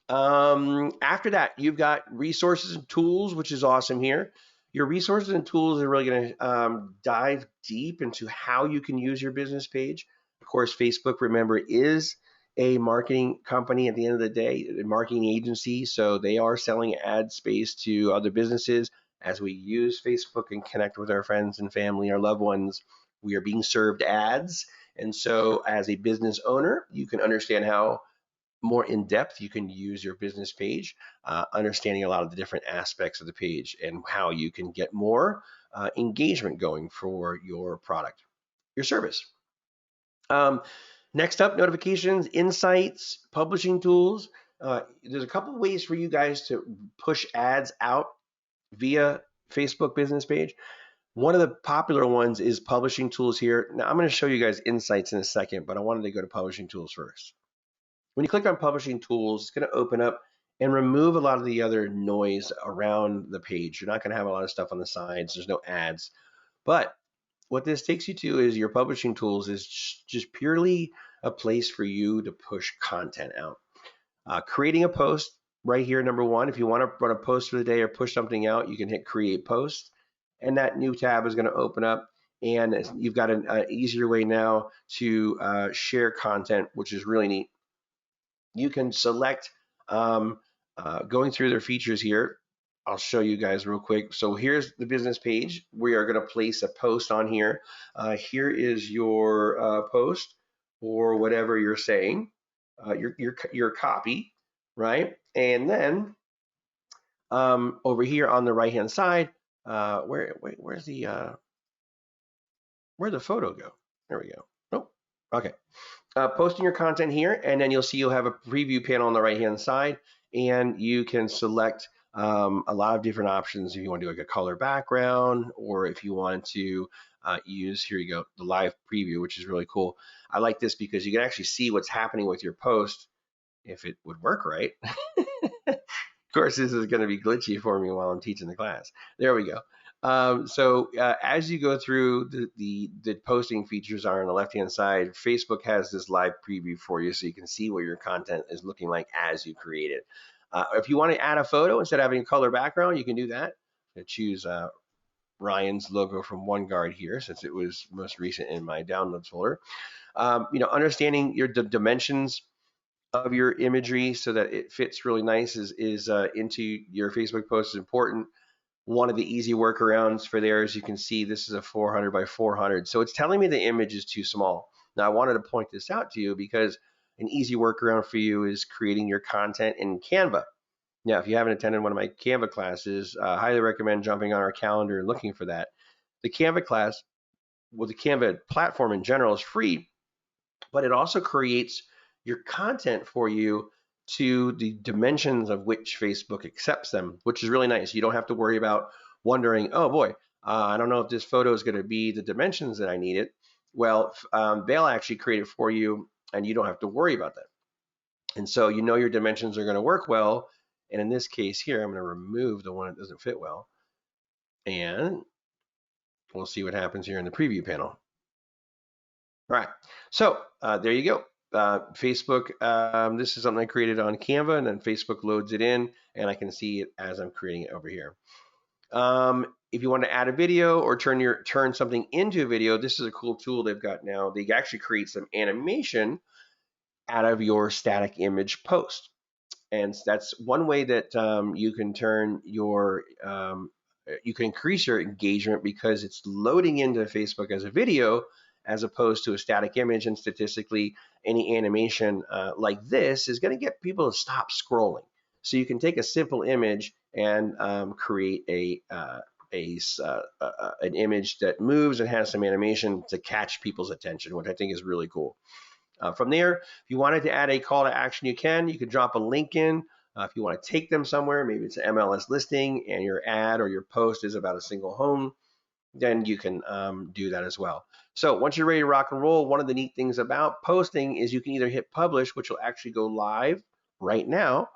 After that, you've got resources and tools, which is awesome here. Your resources and tools are really going to dive deep into how you can use your business page. Of course, Facebook, remember, is a marketing company at the end of the day, a marketing agency. So they are selling ad space to other businesses. As we use Facebook and connect with our friends and family, our loved ones, we are being served ads. And so as a business owner, you can understand how more in depth you can use your business page, understanding a lot of the different aspects of the page and how you can get more engagement going for your product, your service. Next up, notifications, insights, publishing tools. There's a couple of ways for you guys to push ads out via Facebook business page. One of the popular ones is publishing tools here. Now I'm going to show you guys insights in a second, but I wanted to go to publishing tools first. When you click on publishing tools, it's going to open up and remove a lot of the other noise around the page. You're not going to have a lot of stuff on the sides. There's no ads. But what this takes you to is your publishing tools is just purely a place for you to push content out. Creating a post right here, number one. If you want to run a post for the day or push something out, you can hit create post. And that new tab is going to open up. And you've got an easier way now to share content, which is really neat. You can select, going through their features here, I'll show you guys real quick. So here's the business page. We are going to place a post on here. Here is your post or whatever you're saying, your copy, right? And then over here on the right hand side, where'd the photo go? There we go. Nope. Okay. Posting your content here, and then you'll see you'll have a preview panel on the right hand side, and you can select a lot of different options if you want to do like a color background, or if you want to use, here you go, the live preview, which is really cool. I like this because you can actually see what's happening with your post if it would work right. Of course, this is going to be glitchy for me while I'm teaching the class. There we go. So as you go through, the posting features are on the left-hand side. Facebook has this live preview for you, so you can see what your content is looking like as you create it. If you want to add a photo instead of having a color background, you can do that. I choose Ryan's logo from OneGuard here, since it was most recent in my downloads folder. Understanding your dimensions of your imagery so that it fits really nice is into your Facebook post is important. One of the easy workarounds for there, as you can see, this is a 400 by 400. So it's telling me the image is too small. Now I wanted to point this out to you because an easy workaround for you is creating your content in Canva. Now, if you haven't attended one of my Canva classes, I highly recommend jumping on our calendar and looking for that. The Canva class, well, the Canva platform in general is free, but it also creates your content for you to the dimensions of which Facebook accepts them, which is really nice. You don't have to worry about wondering, oh boy, I don't know if this photo is going to be the dimensions that I need it. Well, they'll actually create it for you and you don't have to worry about that. And so you know your dimensions are going to work well. And in this case here, I'm going to remove the one that doesn't fit well. And we'll see what happens here in the preview panel. All right, so there you go. Facebook, this is something I created on Canva, and then Facebook loads it in, and I can see it as I'm creating it over here. If you want to add a video or turn something into a video, this is a cool tool they've got now. They actually create some animation out of your static image post, and that's one way that you can turn your you can increase your engagement because it's loading into Facebook as a video as opposed to a static image. And statistically, any animation like this is going to get people to stop scrolling. So you can take a simple image and create an image that moves and has some animation to catch people's attention, which I think is really cool. From there, if you wanted to add a call to action, you can drop a link in. If you want to take them somewhere, maybe it's an MLS listing and your ad or your post is about a single home, then you can do that as well. So once you're ready to rock and roll, one of the neat things about posting is you can either hit publish, which will actually go live right now,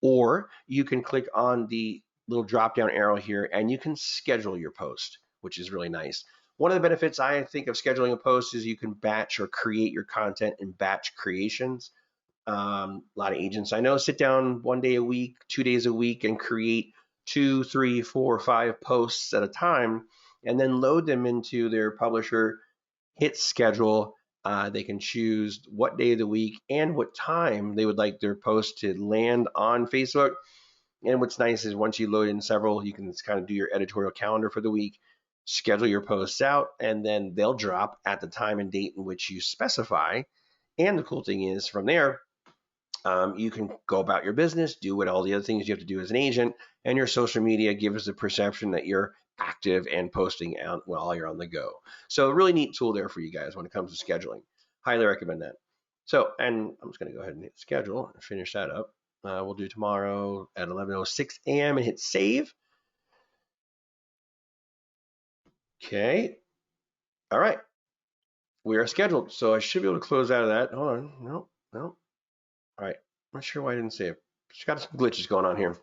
or you can click on the little drop down arrow here and you can schedule your post, which is really nice. One of the benefits I think of scheduling a post is you can batch or create your content in batch creations. A lot of agents I know sit down 1 day a week, 2 days a week, and create 2, 3, 4, 5 posts at a time, and then load them into their publisher, hit schedule. They can choose what day of the week and what time they would like their post to land on Facebook. And what's nice is once you load in several, you can kind of do your editorial calendar for the week, schedule your posts out, and then they'll drop at the time and date in which you specify. And the cool thing is from there, you can go about your business, do what all the other things you have to do as an agent, and your social media gives the perception that you're active and posting out while you're on the go. So a really neat tool there for you guys when it comes to scheduling. Highly recommend that. So, and I'm just going to go ahead and hit schedule and finish that up. We'll do tomorrow at 11:06 a.m. and hit save. Okay. All right. We are scheduled. So I should be able to close out of that. Hold on. No, no. All right. I'm not sure why I didn't save. Just got some glitches going on here.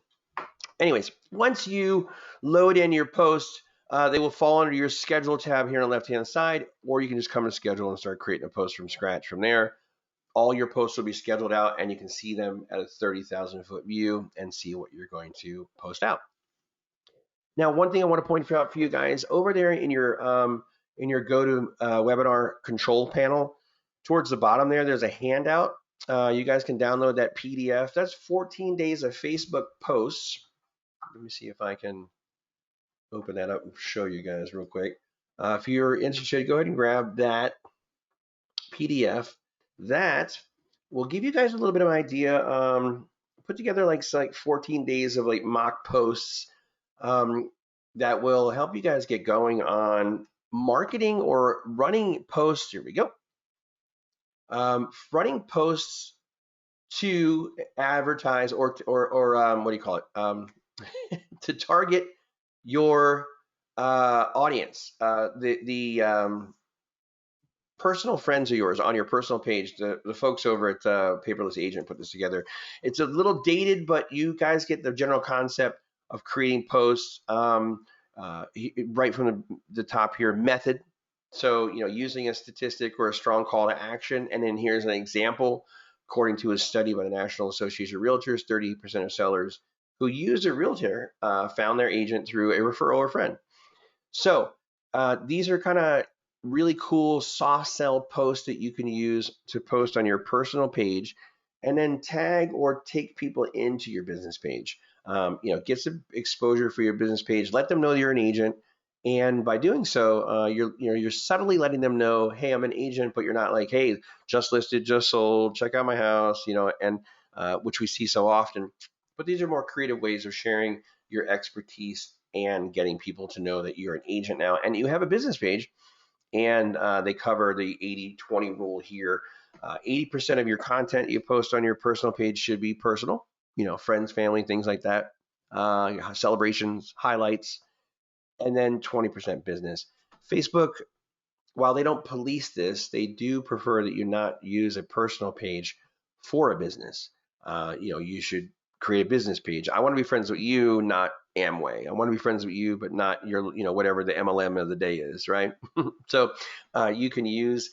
Anyways, once you load in your post, they will fall under your schedule tab here on the left-hand side, or you can just come to schedule and start creating a post from scratch from there. All your posts will be scheduled out and you can see them at a 30,000 foot view and see what you're going to post out. Now, one thing I want to point out for you guys over there in your go-to webinar control panel, towards the bottom there, there's a handout. You guys can download that PDF. That's 14 days of Facebook posts. Let me see if I can open that up and show you guys real quick. If you're interested, go ahead and grab that PDF. That will give you guys a little bit of an idea. Put together like 14 days of like mock posts that will help you guys get going on marketing or running posts. Here we go. Running posts to advertise or what do you call it? To target your audience, the personal friends of yours on your personal page. The folks over at Paperless Agent put this together. It's a little dated, but you guys get the general concept of creating posts right from the top here. Method. So, using a statistic or a strong call to action. And then here's an example. According to a study by the National Association of Realtors, 30% of sellers who used a realtor found their agent through a referral or friend. So these are kind of really cool soft sell posts that you can use to post on your personal page and then tag or take people into your business page. Get some exposure for your business page. Let them know you're an agent. And by doing so, you're subtly letting them know, hey, I'm an agent, but you're not like, hey, just listed, just sold, check out my house, and which we see so often. But these are more creative ways of sharing your expertise and getting people to know that you're an agent now and you have a business page. And they cover the 80-20 rule here. 80% of your content you post on your personal page should be personal, friends, family, things like that, celebrations, highlights, and then 20% business. Facebook, while they don't police this, they do prefer that you not use a personal page for a business. You should create a business page. I want to be friends with you, not Amway. I want to be friends with you, but not your, whatever the MLM of the day is, right? So you can use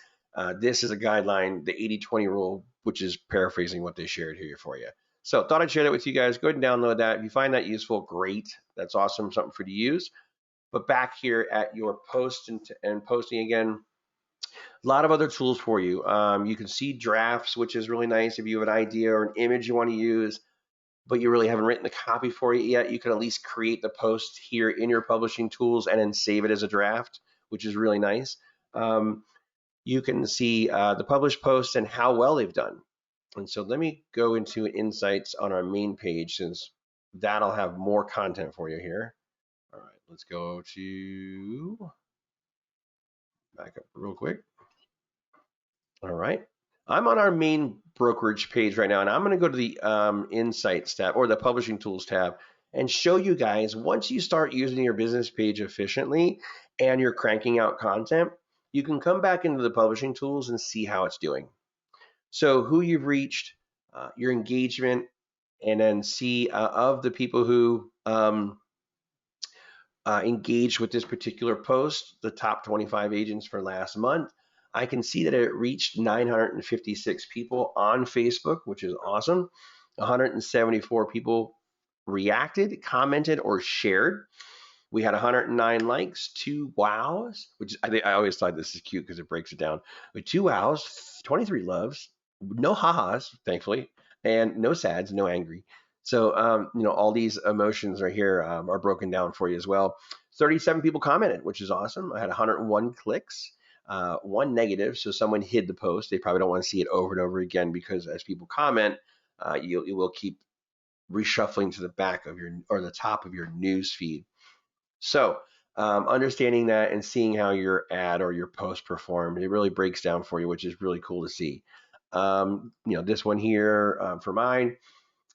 this as a guideline, the 80-20 rule, which is paraphrasing what they shared here for you. So thought I'd share that with you guys. Go ahead and download that. If you find that useful, great. That's awesome, something for you to use. But back here at your post and posting again, a lot of other tools for you. You can see drafts, which is really nice. If you have an idea or an image you want to use, but you really haven't written the copy for it yet, you can at least create the post here in your publishing tools and then save it as a draft, which is really nice. You can see the published posts and how well they've done. And so let me go into insights on our main page, since that'll have more content for you here. All right, let's go to back up real quick. All right, I'm on our main brokerage page right now, and I'm going to go to the Insights tab or the Publishing Tools tab and show you guys once you start using your business page efficiently and you're cranking out content, you can come back into the Publishing Tools and see how it's doing. So who you've reached, your engagement, and then see of the people who engaged with this particular post, the top 25 agents for last month. I can see that it reached 956 people on Facebook, which is awesome. 174 people reacted, commented, or shared. We had 109 likes, 2 wows, which I always thought this is cute because it breaks it down. With 2 wows, 23 loves, no ha-has, thankfully, and no sads, no angry. So, all these emotions are here, are broken down for you as well. 37 people commented, which is awesome. I had 101 clicks, 1 negative. So someone hid the post. They probably don't want to see it over and over again because as people comment, you will keep reshuffling to the back of your or the top of your news feed. So understanding that and seeing how your ad or your post performed, it really breaks down for you, which is really cool to see. This one here for mine,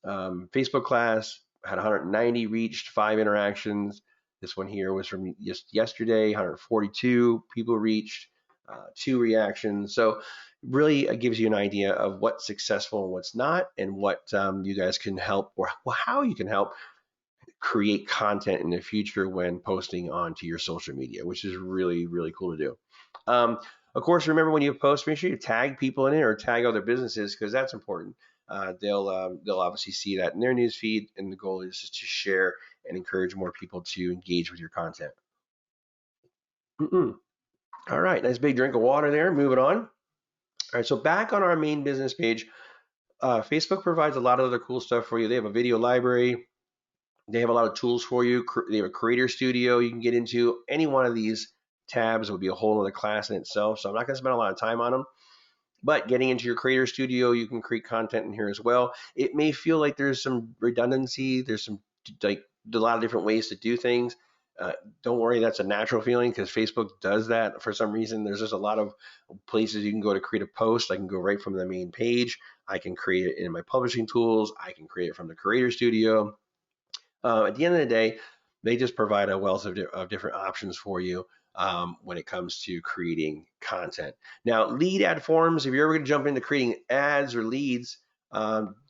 Facebook class had 190 reached, 5 interactions. This one here was from just yesterday, 142 people reached, 2 reactions. So really it gives you an idea of what's successful and what's not, and what you guys can help or how you can help create content in the future when posting onto your social media, which is really, really cool to do. Of course, remember when you post, make sure you tag people in it or tag other businesses because that's important. They'll obviously see that in their news feed, and the goal is to share and encourage more people to engage with your content. All right, nice big drink of water there. Moving on. All right, so back on our main business page, Facebook provides a lot of other cool stuff for you. They have a video library. They have a lot of tools for you. They have a creator studio you can get into. Any one of these tabs would be a whole other class in itself. So I'm not going to spend a lot of time on them. But getting into your creator studio, you can create content in here as well. It may feel like there's some redundancy. There's some like a lot of different ways to do things. Don't worry, that's a natural feeling because Facebook does that for some reason. There's just a lot of places you can go to create a post. I can go right from the main page. I can create it in my publishing tools. I can create it from the creator studio. At the end of the day, they just provide a wealth of different options for you when it comes to creating content. Now, lead ad forms, if you're ever going to jump into creating ads or leads,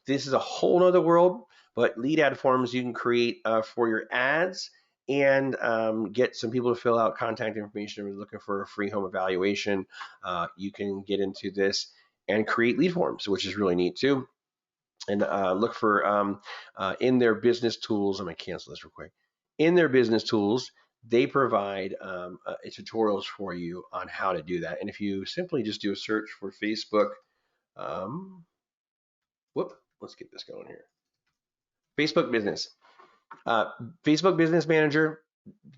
this is a whole other world, but lead ad forms you can create for your ads and get some people to fill out contact information if you're looking for a free home evaluation. You can get into this and create lead forms, which is really neat too. And look for in their business tools. I'm going to cancel this real quick. In their business tools, they provide tutorials for you on how to do that. And if you simply just do a search for Facebook, let's get this going here. Facebook Business. Facebook Business Manager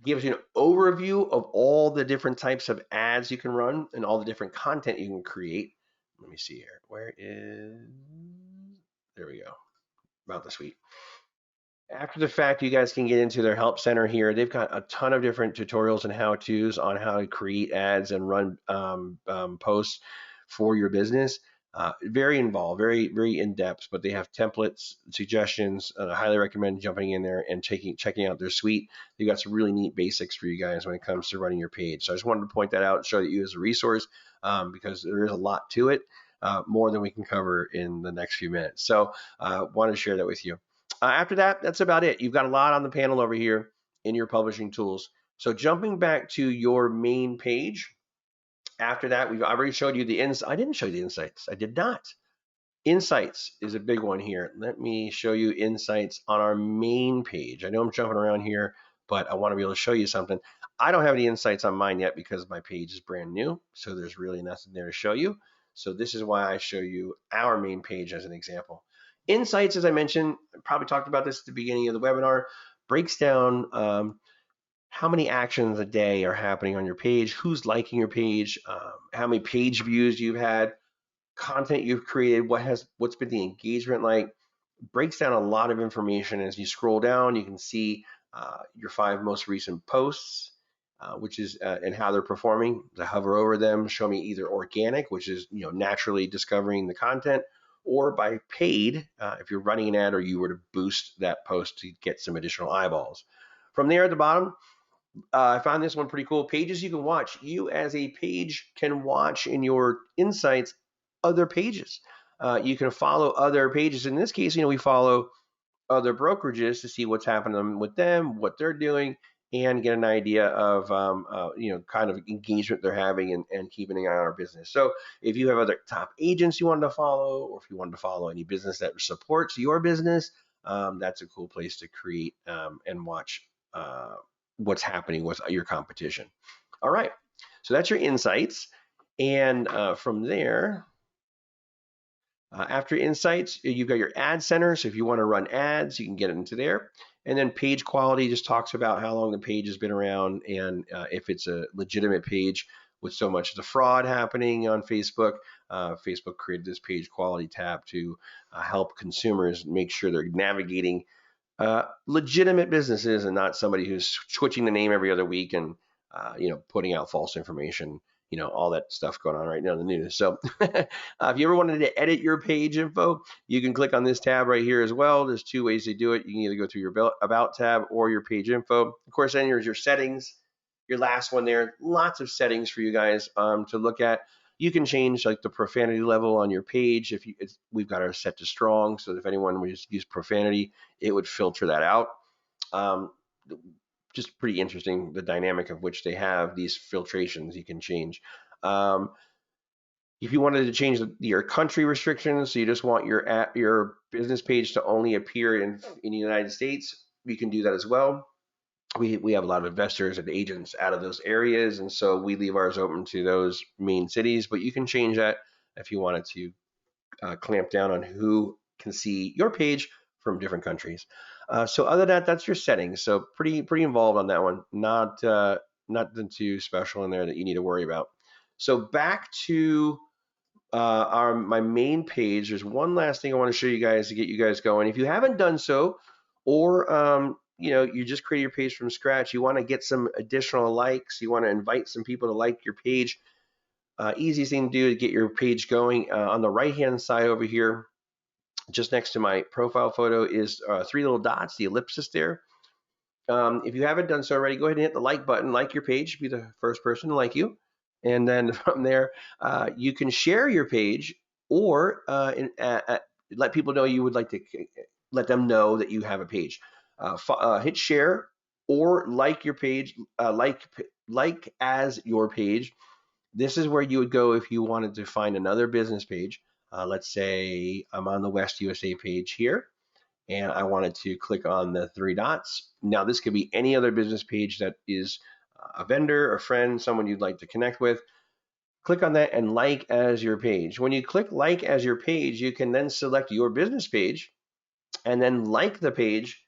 gives you an overview of all the different types of ads you can run and all the different content you can create. Let me see here. There we go. About the suite. After the fact, you guys can get into their help center here. They've got a ton of different tutorials and how-tos on how to create ads and run posts for your business. Very involved, very, very in-depth, but they have templates, suggestions. I highly recommend jumping in there and checking out their suite. They've got some really neat basics for you guys when it comes to running your page. So I just wanted to point that out and show that you as a resource because there is a lot to it, more than we can cover in the next few minutes. So wanted to share that with you. After that, that's about it. You've got a lot on the panel over here in your publishing tools. So jumping back to your main page, after that, we've already showed you the insights. I didn't show you the insights. I did not. Insights is a big one here. Let me show you insights on our main page. I know I'm jumping around here, but I want to be able to show you something. I don't have any insights on mine yet because my page is brand new, so there's really nothing there to show you. So this is why I show you our main page as an example. Insights, as I mentioned, I probably talked about this at the beginning of the webinar, breaks down how many actions a day are happening on your page, who's liking your page, how many page views you've had, content you've created, what's been the engagement like. Breaks down a lot of information. As you scroll down, you can see your 5 most recent posts, which is and how they're performing. To hover over them, show me either organic, which is naturally discovering the content, or by paid if you're running an ad or you were to boost that post to get some additional eyeballs. From there at the bottom, I found this one pretty cool. Pages you can watch. You as a page can watch in your insights other pages. You can follow other pages. In this case, we follow other brokerages to see what's happening with them, what they're doing, and get an idea of kind of engagement they're having and keeping an eye on our business. So if you have other top agents you wanted to follow, or if you wanted to follow any business that supports your business, that's a cool place to create and watch what's happening with your competition. All right, so that's your insights, and from there, after insights, you've got your ad center. So if you want to run ads, you can get it into there. And then page quality just talks about how long the page has been around and if it's a legitimate page. With so much of the fraud happening on Facebook, Facebook created this page quality tab to help consumers make sure they're navigating legitimate businesses and not somebody who's switching the name every other week and putting out false information, all that stuff going on right now in the news. So if you ever wanted to edit your page info, you can click on this tab right here as well. There's two ways to do it. You can either go through your about tab or your page info. Of course, then there's your settings, your last one there. Lots of settings for you guys to look at. You can change like the profanity level on your page. We've got ours set to strong, so if anyone would use profanity, it would filter that out. Um, just pretty interesting, the dynamic of which they have these filtrations you can change. If you wanted to change your country restrictions, so you just want your business page to only appear in the United States, you can do that as well. We have a lot of investors and agents out of those areas, and so we leave ours open to those main cities, but you can change that if you wanted to clamp down on who can see your page from different countries. So other than that, that's your settings. So pretty involved on that one. Nothing too special in there that you need to worry about. So back to my main page. There's one last thing I want to show you guys to get you guys going. If you haven't done so, or you just create your page from scratch, you want to get some additional likes, you want to invite some people to like your page. Easiest thing to do to get your page going on the right hand side over here, just next to my profile photo, is three little dots, the ellipsis there. If you haven't done so already, go ahead and hit the like button, like your page, be the first person to like you. And then from there, you can share your page or let people know you would like to let them know that you have a page. Hit share or like your page, like as your page. This is where you would go if you wanted to find another business page. Let's say I'm on the West USA page here, and I wanted to click on the three dots. Now, this could be any other business page that is a vendor, a friend, someone you'd like to connect with. Click on that and like as your page. When you click like as your page, you can then select your business page and then like the page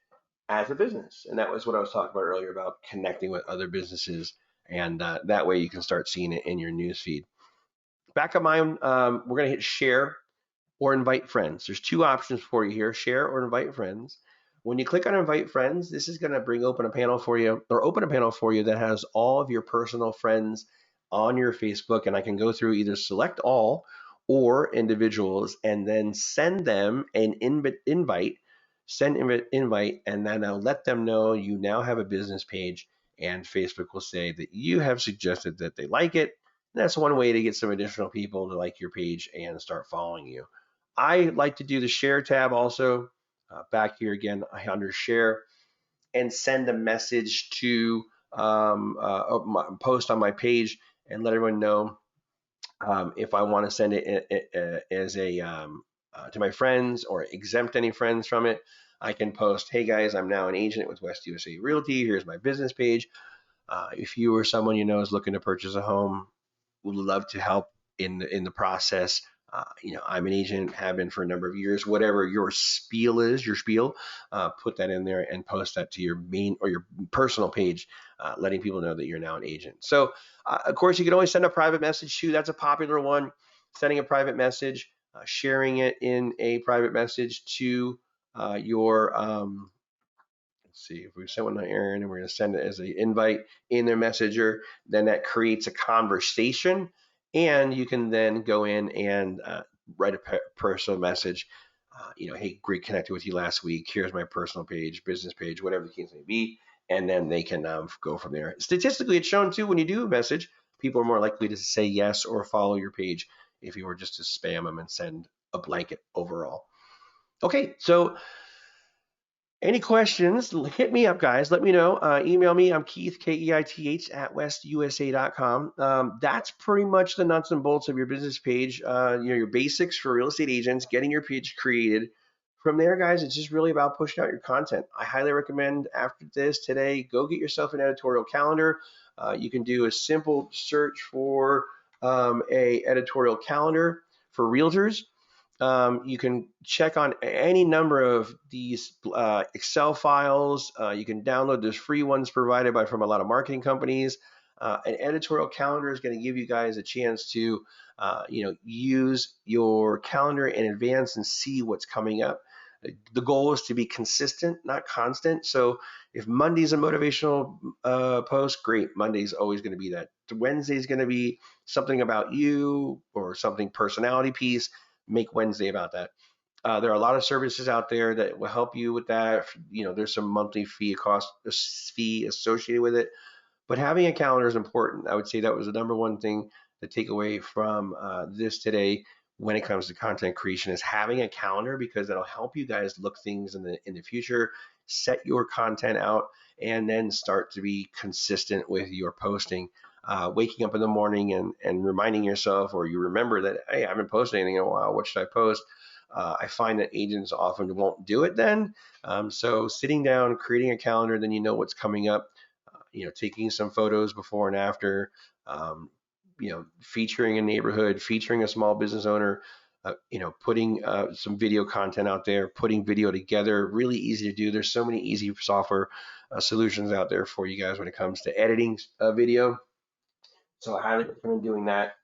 as a business. And that was what I was talking about earlier about connecting with other businesses. And that way you can start seeing it in your newsfeed. Back of mine, we're going to hit share or invite friends. There's two options for you here, share or invite friends. When you click on invite friends, this is going to open a panel for you that has all of your personal friends on your Facebook. And I can go through either select all or individuals and then send them an invite, and then I'll let them know you now have a business page, and Facebook will say that you have suggested that they like it. And that's one way to get some additional people to like your page and start following you. I like to do the share tab also. Back here again, I under share and send a message to my post on my page and let everyone know if I want to send it as a to my friends or exempt any friends from it. I can post, hey guys, I'm now an agent with West USA Realty. Here's my business page. If you or someone you know is looking to purchase a home, would love to help in the process. I'm an agent, have been for a number of years. Whatever your spiel is, put that in there and post that to your main or your personal page, letting people know that you're now an agent. So, of course, you can always send a private message too. That's a popular one. Sending a private message, sharing it in a private message to your let's see if we send one to Aaron and we're going to send it as an invite in their messenger, then that creates a conversation, and you can then go in and write a personal message. Hey, great connecting with you last week. Here's my personal page, business page, whatever the case may be, and then they can go from there. Statistically, it's shown too when you do a message, people are more likely to say yes or follow your page if you were just to spam them and send a blanket overall. Okay, so any questions, hit me up, guys. Let me know. Email me. I'm Keith, Keith, at westusa.com. That's pretty much the nuts and bolts of your business page. Your basics for real estate agents, getting your page created. From there, guys, it's just really about pushing out your content. I highly recommend after this today, go get yourself an editorial calendar. You can do a simple search for a editorial calendar for realtors. You can check on any number of these Excel files. You can download those free ones provided from a lot of marketing companies. An editorial calendar is going to give you guys a chance to, use your calendar in advance and see what's coming up. The goal is to be consistent, not constant. So if Monday's a motivational post, great. Monday's always going to be that. Wednesday's going to be something about you or something personality piece. Make Wednesday about that. There are a lot of services out there that will help you with that. There's some monthly fee associated with it, but having a calendar is important. I would say that was the number one thing to take away from this today when it comes to content creation is having a calendar, because that'll help you guys look things in the future, set your content out, and then start to be consistent with your posting. Waking up in the morning and reminding yourself, or you remember that, hey, I haven't posted anything in a while. What should I post? I find that agents often won't do it then. So sitting down, creating a calendar, then you know what's coming up. Taking some photos before and after. Featuring a neighborhood, featuring a small business owner. Putting some video content out there, putting video together, really easy to do. There's so many easy software solutions out there for you guys when it comes to editing video. So I highly recommend doing that.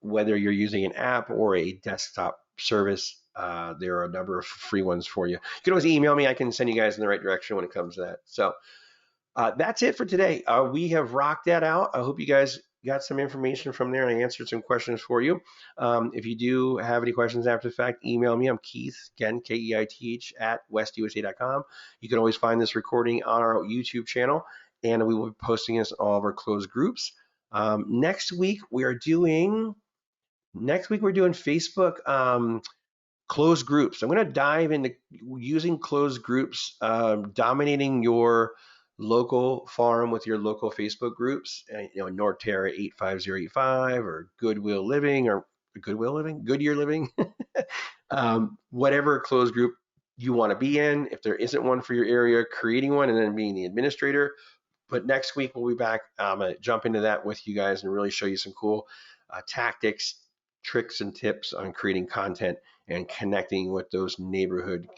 Whether you're using an app or a desktop service, there are a number of free ones for you. You can always email me. I can send you guys in the right direction when it comes to that. So that's it for today. We have rocked that out. I hope you guys got some information from there and I answered some questions for you. If you do have any questions after the fact, email me. I'm Keith, again, Keith, at westusa.com. You can always find this recording on our YouTube channel, and we will be posting this in all of our closed groups. Next week we're doing Facebook closed groups. I'm going to dive into using closed groups, dominating your local forum with your local Facebook groups. Norterra 85085 or Goodyear Living, whatever closed group you want to be in. If there isn't one for your area, creating one and then being the administrator. But next week we'll be back. I'm going to jump into that with you guys and really show you some cool tactics, tricks, and tips on creating content and connecting with those neighborhood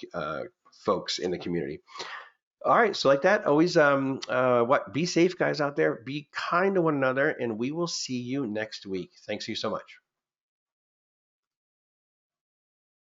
folks in the community. All right, so like that, always be safe, guys, out there. Be kind to one another, and we will see you next week. Thanks you so much.